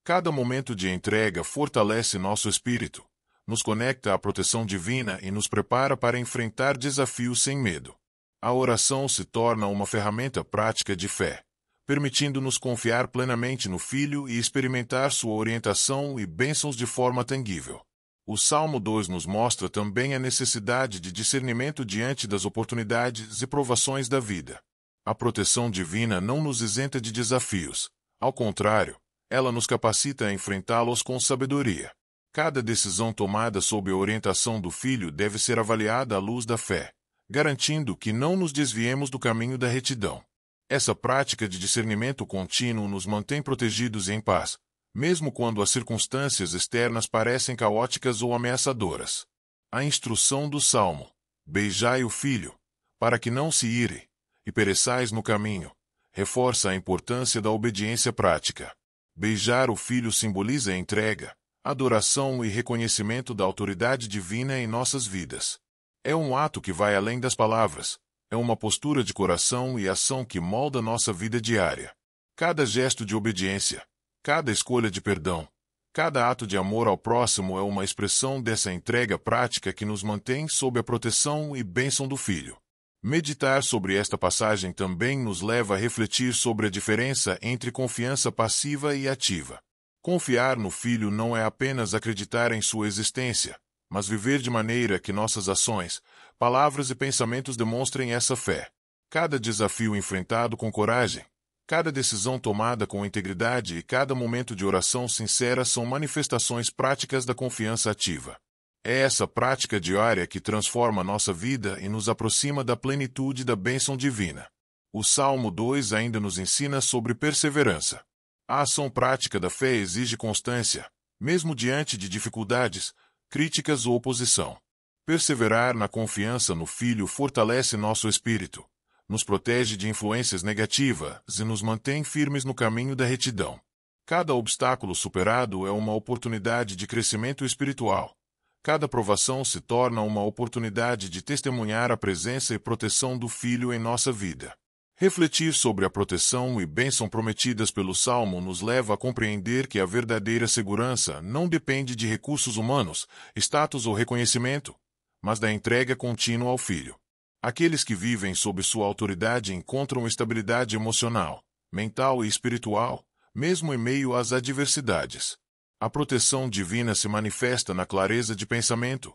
Cada momento de entrega fortalece nosso espírito, nos conecta à proteção divina e nos prepara para enfrentar desafios sem medo. A oração se torna uma ferramenta prática de fé, permitindo-nos confiar plenamente no Filho e experimentar sua orientação e bênçãos de forma tangível. O Salmo 2 nos mostra também a necessidade de discernimento diante das oportunidades e provações da vida. A proteção divina não nos isenta de desafios. Ao contrário, ela nos capacita a enfrentá-los com sabedoria. Cada decisão tomada sob a orientação do Filho deve ser avaliada à luz da fé, garantindo que não nos desviemos do caminho da retidão. Essa prática de discernimento contínuo nos mantém protegidos e em paz, mesmo quando as circunstâncias externas parecem caóticas ou ameaçadoras. A instrução do Salmo: beijai o filho, para que não se ire, e pereçais no caminho, reforça a importância da obediência prática. Beijar o filho simboliza entrega, adoração e reconhecimento da autoridade divina em nossas vidas. É um ato que vai além das palavras, é uma postura de coração e ação que molda nossa vida diária. Cada gesto de obediência, cada escolha de perdão, cada ato de amor ao próximo é uma expressão dessa entrega prática que nos mantém sob a proteção e bênção do Filho. Meditar sobre esta passagem também nos leva a refletir sobre a diferença entre confiança passiva e ativa. Confiar no Filho não é apenas acreditar em sua existência, mas viver de maneira que nossas ações, palavras e pensamentos demonstrem essa fé. Cada desafio enfrentado com coragem, cada decisão tomada com integridade e cada momento de oração sincera são manifestações práticas da confiança ativa. É essa prática diária que transforma nossa vida e nos aproxima da plenitude da bênção divina. O Salmo 2 ainda nos ensina sobre perseverança. A ação prática da fé exige constância, mesmo diante de dificuldades, críticas ou oposição. Perseverar na confiança no Filho fortalece nosso espírito, nos protege de influências negativas e nos mantém firmes no caminho da retidão. Cada obstáculo superado é uma oportunidade de crescimento espiritual. Cada provação se torna uma oportunidade de testemunhar a presença e proteção do Filho em nossa vida. Refletir sobre a proteção e bênção prometidas pelo Salmo nos leva a compreender que a verdadeira segurança não depende de recursos humanos, status ou reconhecimento, mas da entrega contínua ao Filho. Aqueles que vivem sob sua autoridade encontram estabilidade emocional, mental e espiritual, mesmo em meio às adversidades. A proteção divina se manifesta na clareza de pensamento,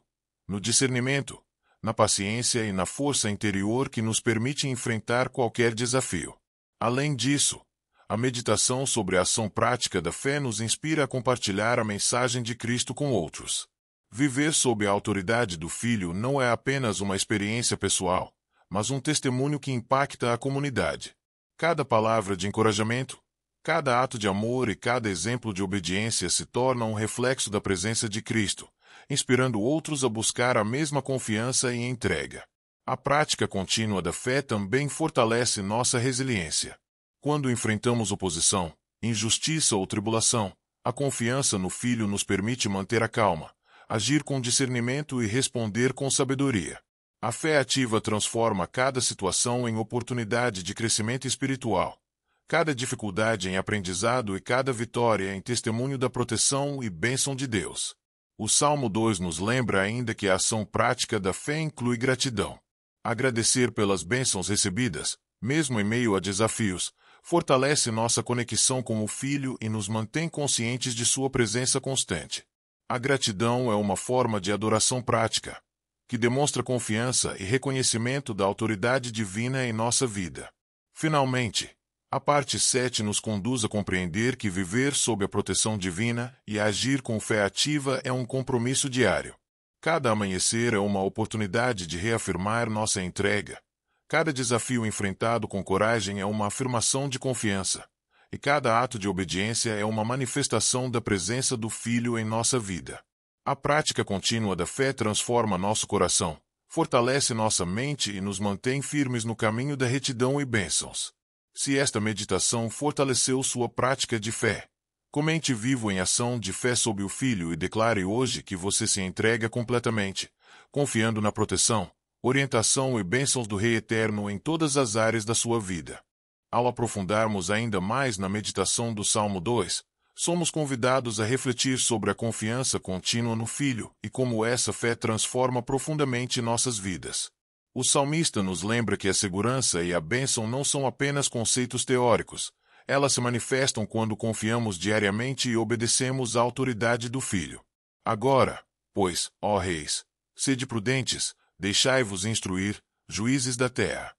no discernimento, na paciência e na força interior que nos permite enfrentar qualquer desafio. Além disso, a meditação sobre a ação prática da fé nos inspira a compartilhar a mensagem de Cristo com outros. Viver sob a autoridade do Filho não é apenas uma experiência pessoal, mas um testemunho que impacta a comunidade. Cada palavra de encorajamento, cada ato de amor e cada exemplo de obediência se torna um reflexo da presença de Cristo, inspirando outros a buscar a mesma confiança e entrega. A prática contínua da fé também fortalece nossa resiliência. Quando enfrentamos oposição, injustiça ou tribulação, a confiança no Filho nos permite manter a calma, agir com discernimento e responder com sabedoria. A fé ativa transforma cada situação em oportunidade de crescimento espiritual, cada dificuldade em aprendizado e cada vitória em testemunho da proteção e bênção de Deus. O Salmo 2 nos lembra ainda que a ação prática da fé inclui gratidão. Agradecer pelas bênçãos recebidas, mesmo em meio a desafios, fortalece nossa conexão com o Filho e nos mantém conscientes de sua presença constante. A gratidão é uma forma de adoração prática, que demonstra confiança e reconhecimento da autoridade divina em nossa vida. Finalmente, a parte 7 nos conduz a compreender que viver sob a proteção divina e agir com fé ativa é um compromisso diário. Cada amanhecer é uma oportunidade de reafirmar nossa entrega. Cada desafio enfrentado com coragem é uma afirmação de confiança. E cada ato de obediência é uma manifestação da presença do Filho em nossa vida. A prática contínua da fé transforma nosso coração, fortalece nossa mente e nos mantém firmes no caminho da retidão e bênçãos. Se esta meditação fortaleceu sua prática de fé, comente vivo em ação de fé sob o Filho e declare hoje que você se entrega completamente, confiando na proteção, orientação e bênçãos do Rei Eterno em todas as áreas da sua vida. Ao aprofundarmos ainda mais na meditação do Salmo 2, somos convidados a refletir sobre a confiança contínua no Filho e como essa fé transforma profundamente nossas vidas. O salmista nos lembra que a segurança e a bênção não são apenas conceitos teóricos, elas se manifestam quando confiamos diariamente e obedecemos à autoridade do Filho. Agora, pois, ó reis, sede prudentes, deixai-vos instruir, juízes da terra.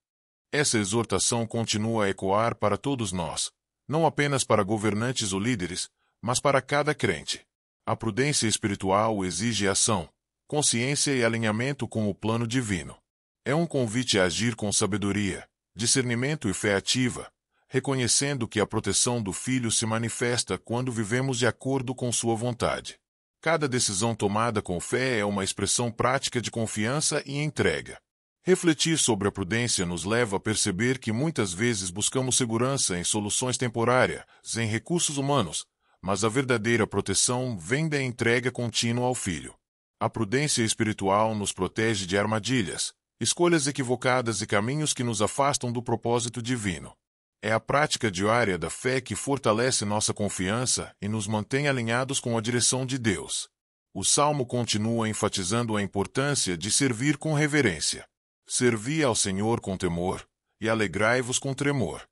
Essa exortação continua a ecoar para todos nós, não apenas para governantes ou líderes, mas para cada crente. A prudência espiritual exige ação, consciência e alinhamento com o plano divino. É um convite a agir com sabedoria, discernimento e fé ativa, reconhecendo que a proteção do Filho se manifesta quando vivemos de acordo com sua vontade. Cada decisão tomada com fé é uma expressão prática de confiança e entrega. Refletir sobre a prudência nos leva a perceber que muitas vezes buscamos segurança em soluções temporárias, em recursos humanos, mas a verdadeira proteção vem da entrega contínua ao Filho. A prudência espiritual nos protege de armadilhas, escolhas equivocadas e caminhos que nos afastam do propósito divino. É a prática diária da fé que fortalece nossa confiança e nos mantém alinhados com a direção de Deus. O Salmo continua enfatizando a importância de servir com reverência. Servi ao Senhor com temor, e alegrai-vos com tremor.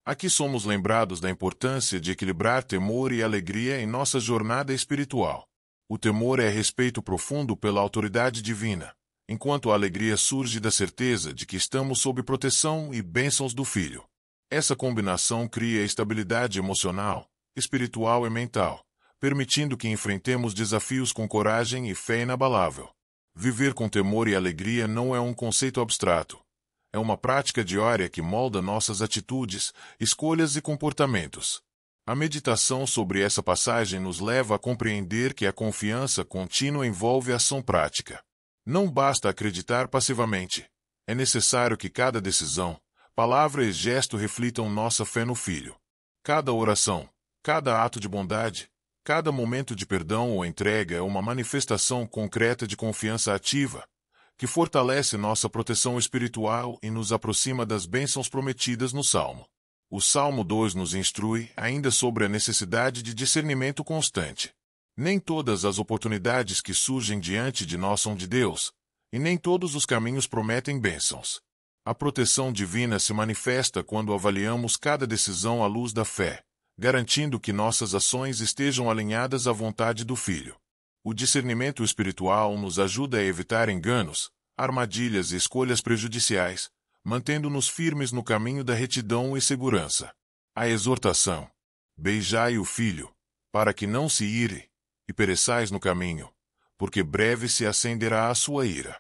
Aqui somos lembrados da importância de equilibrar temor e alegria em nossa jornada espiritual. O temor é respeito profundo pela autoridade divina, enquanto a alegria surge da certeza de que estamos sob proteção e bênçãos do Filho. Essa combinação cria estabilidade emocional, espiritual e mental, permitindo que enfrentemos desafios com coragem e fé inabalável. Viver com temor e alegria não é um conceito abstrato. É uma prática diária que molda nossas atitudes, escolhas e comportamentos. A meditação sobre essa passagem nos leva a compreender que a confiança contínua envolve ação prática. Não basta acreditar passivamente. É necessário que cada decisão, palavra e gesto reflitam nossa fé no Filho. Cada oração, cada ato de bondade, cada momento de perdão ou entrega é uma manifestação concreta de confiança ativa, que fortalece nossa proteção espiritual e nos aproxima das bênçãos prometidas no Salmo. O Salmo 2 nos instrui ainda sobre a necessidade de discernimento constante. Nem todas as oportunidades que surgem diante de nós são de Deus, e nem todos os caminhos prometem bênçãos. A proteção divina se manifesta quando avaliamos cada decisão à luz da fé, garantindo que nossas ações estejam alinhadas à vontade do Filho. O discernimento espiritual nos ajuda a evitar enganos, armadilhas e escolhas prejudiciais, mantendo-nos firmes no caminho da retidão e segurança. A exortação: beijai o Filho, para que não se ire, e pereçais no caminho, porque breve se acenderá a sua ira.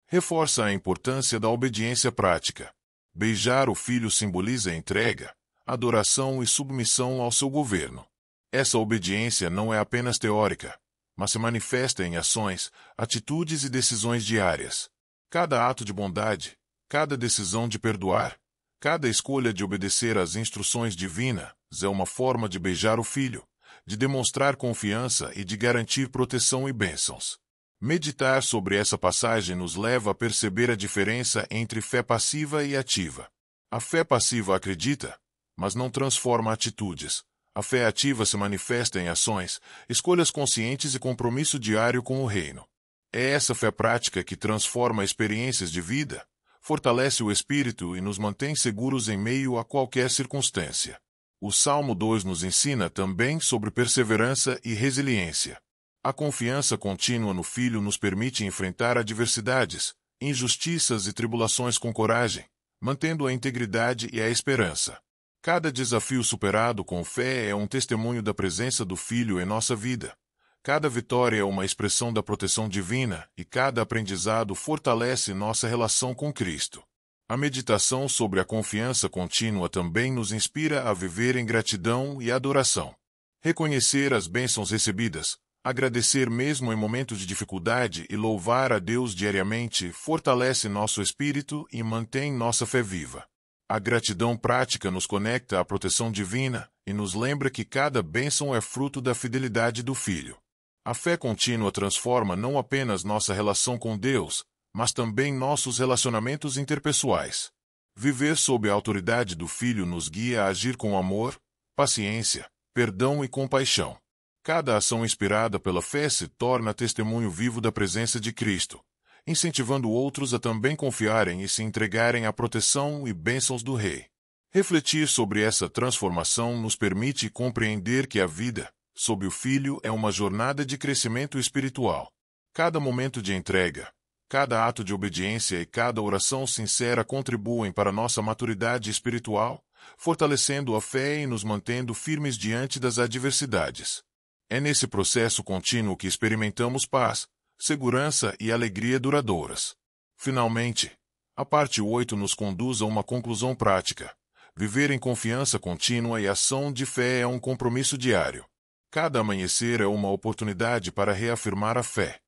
Reforça a importância da obediência prática. Beijar o Filho simboliza entrega, adoração e submissão ao seu governo. Essa obediência não é apenas teórica, mas se manifesta em ações, atitudes e decisões diárias. Cada ato de bondade, cada decisão de perdoar, cada escolha de obedecer às instruções divinas é uma forma de beijar o Filho, de demonstrar confiança e de garantir proteção e bênçãos. Meditar sobre essa passagem nos leva a perceber a diferença entre fé passiva e ativa. A fé passiva acredita, mas não transforma atitudes. A fé ativa se manifesta em ações, escolhas conscientes e compromisso diário com o reino. É essa fé prática que transforma experiências de vida, fortalece o espírito e nos mantém seguros em meio a qualquer circunstância. O Salmo 2 nos ensina também sobre perseverança e resiliência. A confiança contínua no Filho nos permite enfrentar adversidades, injustiças e tribulações com coragem, mantendo a integridade e a esperança. Cada desafio superado com fé é um testemunho da presença do Filho em nossa vida. Cada vitória é uma expressão da proteção divina e cada aprendizado fortalece nossa relação com Cristo. A meditação sobre a confiança contínua também nos inspira a viver em gratidão e adoração. Reconhecer as bênçãos recebidas, agradecer mesmo em momentos de dificuldade e louvar a Deus diariamente fortalece nosso espírito e mantém nossa fé viva. A gratidão prática nos conecta à proteção divina e nos lembra que cada bênção é fruto da fidelidade do Filho. A fé contínua transforma não apenas nossa relação com Deus, mas também nossos relacionamentos interpessoais. Viver sob a autoridade do Filho nos guia a agir com amor, paciência, perdão e compaixão. Cada ação inspirada pela fé se torna testemunho vivo da presença de Cristo, incentivando outros a também confiarem e se entregarem à proteção e bênçãos do Rei. Refletir sobre essa transformação nos permite compreender que a vida, sob o Filho, é uma jornada de crescimento espiritual. Cada momento de entrega, cada ato de obediência e cada oração sincera contribuem para nossa maturidade espiritual, fortalecendo a fé e nos mantendo firmes diante das adversidades. É nesse processo contínuo que experimentamos paz, segurança e alegria duradouras. Finalmente, a parte 8 nos conduz a uma conclusão prática. Viver em confiança contínua e ação de fé é um compromisso diário. Cada amanhecer é uma oportunidade para reafirmar a fé.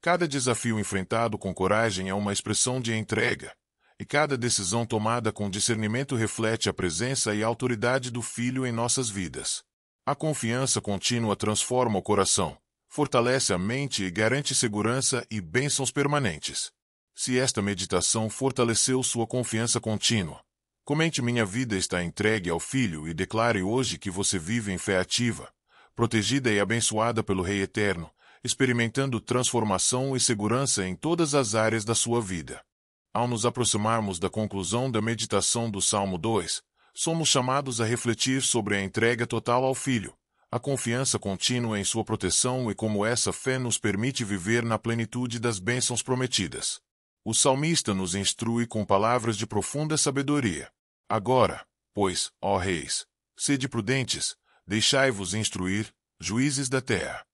Cada desafio enfrentado com coragem é uma expressão de entrega, e cada decisão tomada com discernimento reflete a presença e a autoridade do Filho em nossas vidas. A confiança contínua transforma o coração, fortalece a mente e garante segurança e bênçãos permanentes. Se esta meditação fortaleceu sua confiança contínua, comente: minha vida está entregue ao Filho, e declare hoje que você vive em fé ativa, protegida e abençoada pelo Rei Eterno, experimentando transformação e segurança em todas as áreas da sua vida. Ao nos aproximarmos da conclusão da meditação do Salmo 2, somos chamados a refletir sobre a entrega total ao Filho, a confiança contínua em sua proteção e como essa fé nos permite viver na plenitude das bênçãos prometidas. O salmista nos instrui com palavras de profunda sabedoria. Agora, pois, ó reis, sede prudentes, deixai-vos instruir, juízes da terra.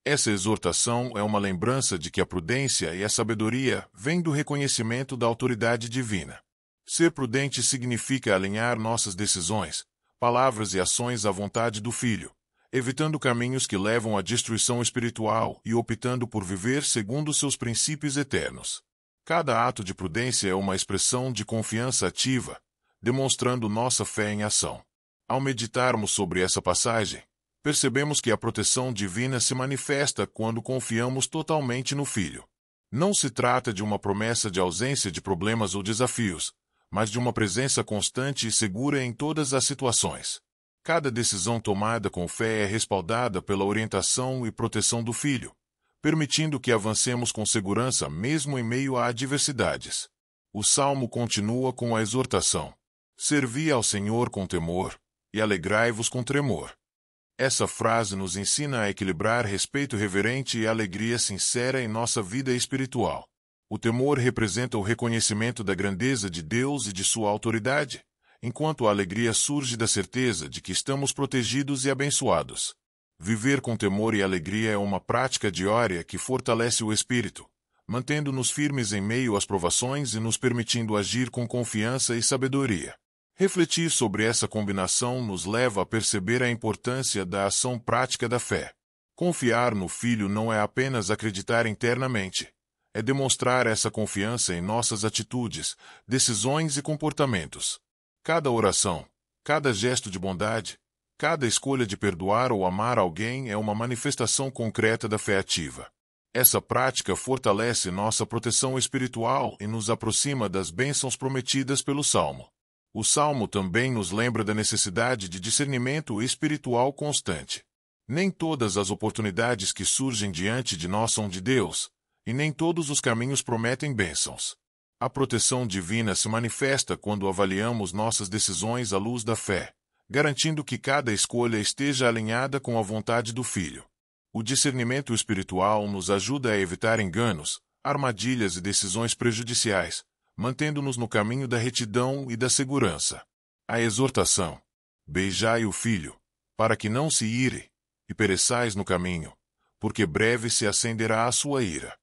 Essa exortação é uma lembrança de que a prudência e a sabedoria vêm do reconhecimento da autoridade divina. Ser prudente significa alinhar nossas decisões, palavras e ações à vontade do Filho, evitando caminhos que levam à destruição espiritual e optando por viver segundo seus princípios eternos. Cada ato de prudência é uma expressão de confiança ativa, demonstrando nossa fé em ação. Ao meditarmos sobre essa passagem, percebemos que a proteção divina se manifesta quando confiamos totalmente no Filho. Não se trata de uma promessa de ausência de problemas ou desafios, mas de uma presença constante e segura em todas as situações. Cada decisão tomada com fé é respaldada pela orientação e proteção do Filho, permitindo que avancemos com segurança mesmo em meio a adversidades. O Salmo continua com a exortação: servi ao Senhor com temor, e alegrai-vos com tremor. Essa frase nos ensina a equilibrar respeito reverente e alegria sincera em nossa vida espiritual. O temor representa o reconhecimento da grandeza de Deus e de sua autoridade, enquanto a alegria surge da certeza de que estamos protegidos e abençoados. Viver com temor e alegria é uma prática diária que fortalece o espírito, mantendo-nos firmes em meio às provações e nos permitindo agir com confiança e sabedoria. Refletir sobre essa combinação nos leva a perceber a importância da ação prática da fé. Confiar no Filho não é apenas acreditar internamente, é demonstrar essa confiança em nossas atitudes, decisões e comportamentos. Cada oração, cada gesto de bondade, cada escolha de perdoar ou amar alguém é uma manifestação concreta da fé ativa. Essa prática fortalece nossa proteção espiritual e nos aproxima das bênçãos prometidas pelo Salmo. O Salmo também nos lembra da necessidade de discernimento espiritual constante. Nem todas as oportunidades que surgem diante de nós são de Deus, e nem todos os caminhos prometem bênçãos. A proteção divina se manifesta quando avaliamos nossas decisões à luz da fé, garantindo que cada escolha esteja alinhada com a vontade do Filho. O discernimento espiritual nos ajuda a evitar enganos, armadilhas e decisões prejudiciais, mantendo-nos no caminho da retidão e da segurança. A exortação: beijai o Filho, para que não se ire, e pereçais no caminho, porque breve se acenderá a sua ira.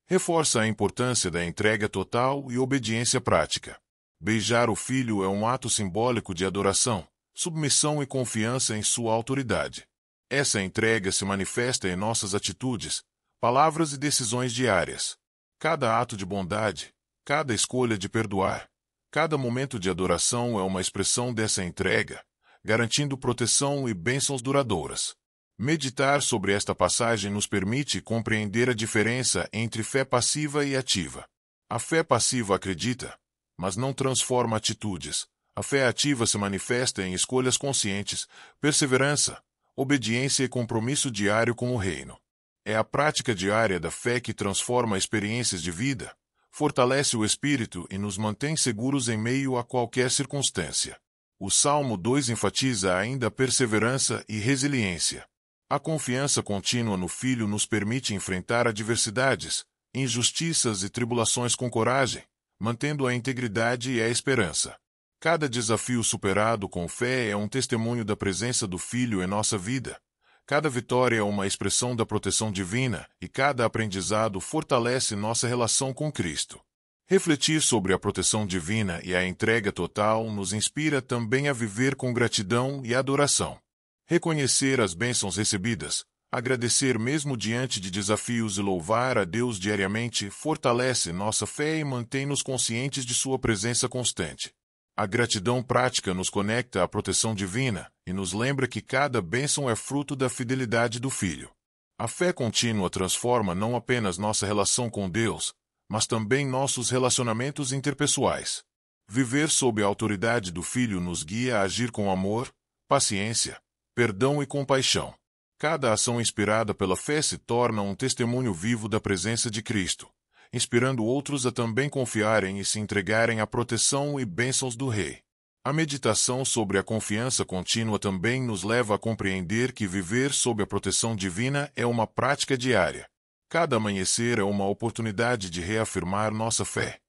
Reforça a importância da entrega total e obediência prática. Beijar o Filho é um ato simbólico de adoração, submissão e confiança em sua autoridade. Essa entrega se manifesta em nossas atitudes, palavras e decisões diárias. Cada ato de bondade, cada escolha de perdoar, cada momento de adoração é uma expressão dessa entrega, garantindo proteção e bênçãos duradouras. Meditar sobre esta passagem nos permite compreender a diferença entre fé passiva e ativa. A fé passiva acredita, mas não transforma atitudes. A fé ativa se manifesta em escolhas conscientes, perseverança, obediência e compromisso diário com o reino. É a prática diária da fé que transforma experiências de vida, fortalece o espírito e nos mantém seguros em meio a qualquer circunstância. O Salmo 2 enfatiza ainda a perseverança e resiliência. A confiança contínua no Filho nos permite enfrentar adversidades, injustiças e tribulações com coragem, mantendo a integridade e a esperança. Cada desafio superado com fé é um testemunho da presença do Filho em nossa vida. Cada vitória é uma expressão da proteção divina, e cada aprendizado fortalece nossa relação com Cristo. Refletir sobre a proteção divina e a entrega total nos inspira também a viver com gratidão e adoração. Reconhecer as bênçãos recebidas, agradecer mesmo diante de desafios e louvar a Deus diariamente fortalece nossa fé e mantém-nos conscientes de sua presença constante. A gratidão prática nos conecta à proteção divina e nos lembra que cada bênção é fruto da fidelidade do Filho. A fé contínua transforma não apenas nossa relação com Deus, mas também nossos relacionamentos interpessoais. Viver sob a autoridade do Filho nos guia a agir com amor, paciência, perdão e compaixão. Cada ação inspirada pela fé se torna um testemunho vivo da presença de Cristo, inspirando outros a também confiarem e se entregarem à proteção e bênçãos do Rei. A meditação sobre a confiança contínua também nos leva a compreender que viver sob a proteção divina é uma prática diária. Cada amanhecer é uma oportunidade de reafirmar nossa fé.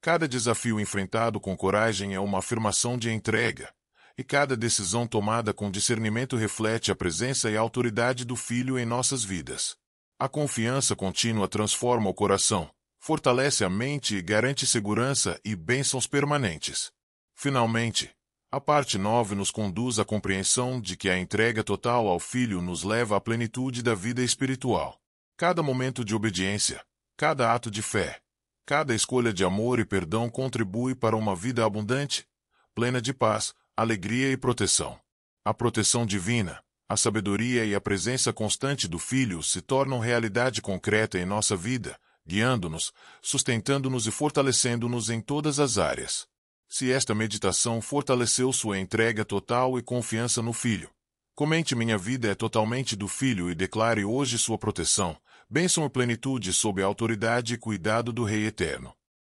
Cada desafio enfrentado com coragem é uma afirmação de entrega. E cada decisão tomada com discernimento reflete a presença e a autoridade do Filho em nossas vidas. A confiança contínua transforma o coração, fortalece a mente e garante segurança e bênçãos permanentes. Finalmente, a parte 9 nos conduz à compreensão de que a entrega total ao Filho nos leva à plenitude da vida espiritual. Cada momento de obediência, cada ato de fé, cada escolha de amor e perdão contribui para uma vida abundante, plena de paz, alegria e proteção. A proteção divina, a sabedoria e a presença constante do Filho se tornam realidade concreta em nossa vida, guiando-nos, sustentando-nos e fortalecendo-nos em todas as áreas. Se esta meditação fortaleceu sua entrega total e confiança no Filho, comente: minha vida é totalmente do Filho, e declare hoje sua proteção, bênção e plenitude sob a autoridade e cuidado do Rei Eterno.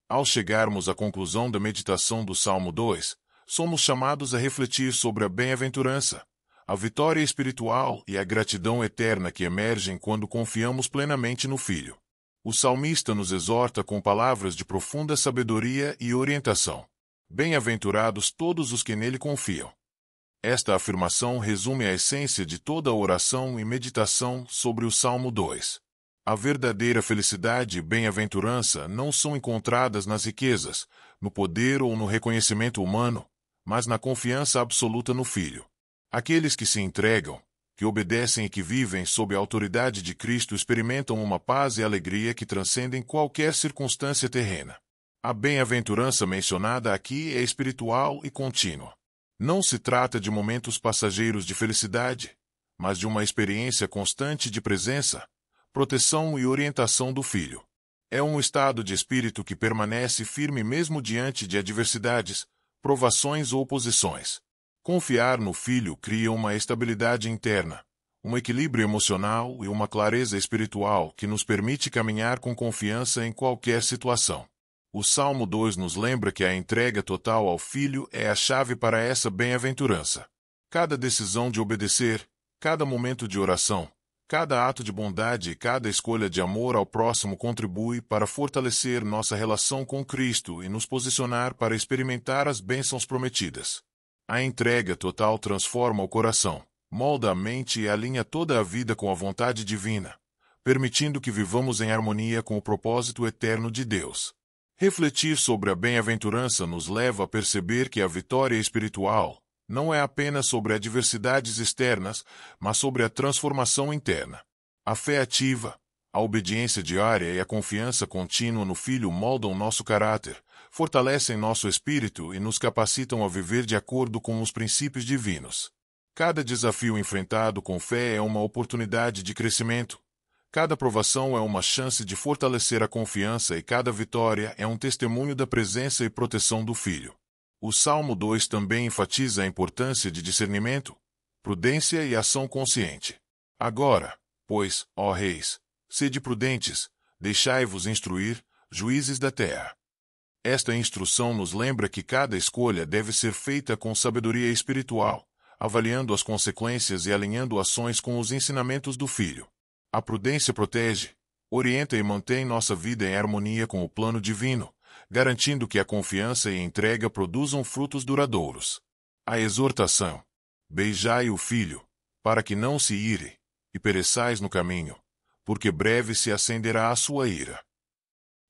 Ao chegarmos à conclusão da meditação do Salmo 2, somos chamados a refletir sobre a bem-aventurança, a vitória espiritual e a gratidão eterna que emergem quando confiamos plenamente no Filho. O salmista nos exorta com palavras de profunda sabedoria e orientação. Bem-aventurados todos os que nele confiam. Esta afirmação resume a essência de toda a oração e meditação sobre o Salmo 2. A verdadeira felicidade e bem-aventurança não são encontradas nas riquezas, no poder ou no reconhecimento humano, mas na confiança absoluta no Filho. Aqueles que se entregam, que obedecem e que vivem sob a autoridade de Cristo experimentam uma paz e alegria que transcendem qualquer circunstância terrena. A bem-aventurança mencionada aqui é espiritual e contínua. Não se trata de momentos passageiros de felicidade, mas de uma experiência constante de presença, proteção e orientação do Filho. É um estado de espírito que permanece firme mesmo diante de adversidades, provações ou oposições. Confiar no Filho cria uma estabilidade interna, um equilíbrio emocional e uma clareza espiritual que nos permite caminhar com confiança em qualquer situação. O Salmo 2 nos lembra que a entrega total ao Filho é a chave para essa bem-aventurança. Cada decisão de obedecer, cada momento de oração, cada ato de bondade e cada escolha de amor ao próximo contribui para fortalecer nossa relação com Cristo e nos posicionar para experimentar as bênçãos prometidas. A entrega total transforma o coração, molda a mente e alinha toda a vida com a vontade divina, permitindo que vivamos em harmonia com o propósito eterno de Deus. Refletir sobre a bem-aventurança nos leva a perceber que a vitória espiritual não é apenas sobre adversidades externas, mas sobre a transformação interna. A fé ativa, a obediência diária e a confiança contínua no Filho moldam nosso caráter, fortalecem nosso espírito e nos capacitam a viver de acordo com os princípios divinos. Cada desafio enfrentado com fé é uma oportunidade de crescimento. Cada provação é uma chance de fortalecer a confiança e cada vitória é um testemunho da presença e proteção do Filho. O Salmo 2 também enfatiza a importância de discernimento. prudência e ação consciente. Agora, pois, ó reis, sede prudentes, deixai-vos instruir, juízes da terra. Esta instrução nos lembra que cada escolha deve ser feita com sabedoria espiritual, avaliando as consequências e alinhando ações com os ensinamentos do Filho. A prudência protege, orienta e mantém nossa vida em harmonia com o plano divino, garantindo que a confiança e entrega produzam frutos duradouros. A exortação: beijai o Filho, para que não se ire, e pereçais no caminho, porque breve se acenderá a sua ira.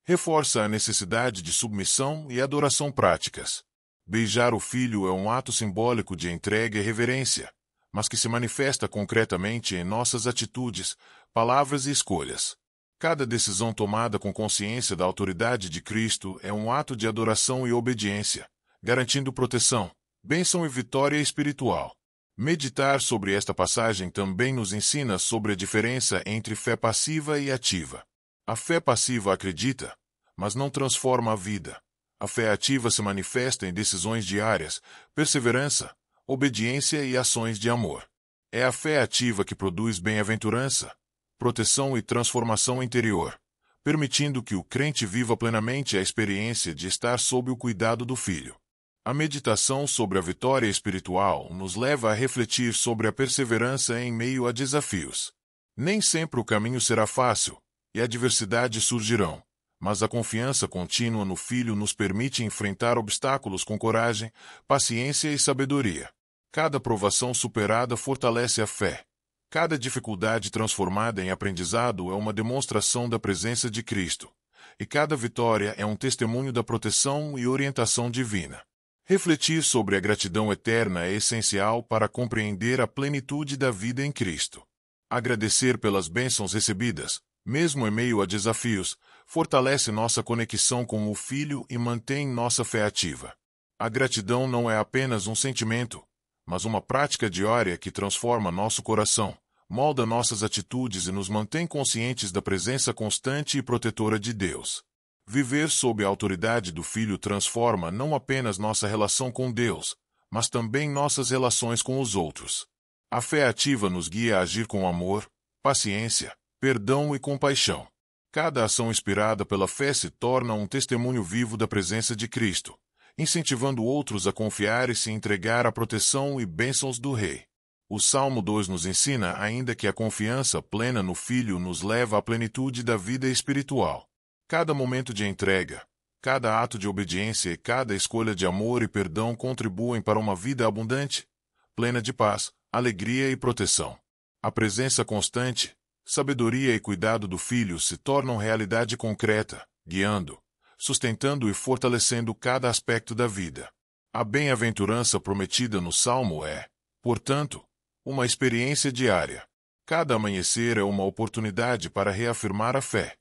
Reforça a necessidade de submissão e adoração práticas. Beijar o Filho é um ato simbólico de entrega e reverência, mas que se manifesta concretamente em nossas atitudes, palavras e escolhas. Cada decisão tomada com consciência da autoridade de Cristo é um ato de adoração e obediência, garantindo proteção, bênção e vitória espiritual. Meditar sobre esta passagem também nos ensina sobre a diferença entre fé passiva e ativa. A fé passiva acredita, mas não transforma a vida. A fé ativa se manifesta em decisões diárias, perseverança, obediência e ações de amor. É a fé ativa que produz bem-aventurança, proteção e transformação interior, permitindo que o crente viva plenamente a experiência de estar sob o cuidado do Filho. A meditação sobre a vitória espiritual nos leva a refletir sobre a perseverança em meio a desafios. Nem sempre o caminho será fácil, e adversidades surgirão, mas a confiança contínua no Filho nos permite enfrentar obstáculos com coragem, paciência e sabedoria. Cada provação superada fortalece a fé. Cada dificuldade transformada em aprendizado é uma demonstração da presença de Cristo, e cada vitória é um testemunho da proteção e orientação divina. Refletir sobre a gratidão eterna é essencial para compreender a plenitude da vida em Cristo. Agradecer pelas bênçãos recebidas, mesmo em meio a desafios, fortalece nossa conexão com o Filho e mantém nossa fé ativa. A gratidão não é apenas um sentimento, mas uma prática diária que transforma nosso coração, molda nossas atitudes e nos mantém conscientes da presença constante e protetora de Deus. Viver sob a autoridade do Filho transforma não apenas nossa relação com Deus, mas também nossas relações com os outros. A fé ativa nos guia a agir com amor, paciência, perdão e compaixão. Cada ação inspirada pela fé se torna um testemunho vivo da presença de Cristo, incentivando outros a confiar e se entregar à proteção e bênçãos do Rei. O Salmo 2 nos ensina ainda que a confiança plena no Filho nos leva à plenitude da vida espiritual. Cada momento de entrega, cada ato de obediência e cada escolha de amor e perdão contribuem para uma vida abundante, plena de paz, alegria e proteção. A presença constante, sabedoria e cuidado do Filho se tornam realidade concreta, guiando, sustentando e fortalecendo cada aspecto da vida. A bem-aventurança prometida no Salmo é, portanto, uma experiência diária. Cada amanhecer é uma oportunidade para reafirmar a fé.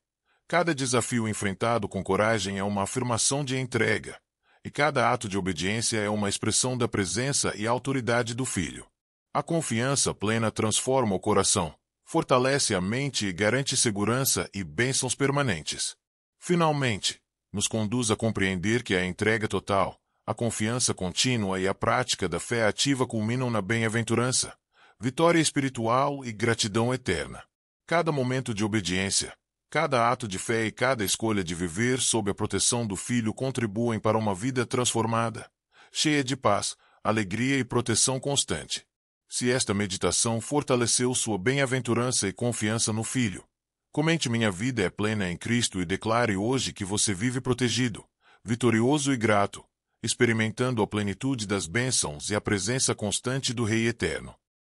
Cada desafio enfrentado com coragem é uma afirmação de entrega, e cada ato de obediência é uma expressão da presença e autoridade do Filho. A confiança plena transforma o coração, fortalece a mente e garante segurança e bênçãos permanentes. Finalmente, nos conduz a compreender que a entrega total, a confiança contínua e a prática da fé ativa culminam na bem-aventurança, vitória espiritual e gratidão eterna. Cada momento de obediência, cada ato de fé e cada escolha de viver sob a proteção do Filho contribuem para uma vida transformada, cheia de paz, alegria e proteção constante. Se esta meditação fortaleceu sua bem-aventurança e confiança no Filho, comente: minha vida é plena em Cristo, e declare hoje que você vive protegido, vitorioso e grato, experimentando a plenitude das bênçãos e a presença constante do Rei Eterno.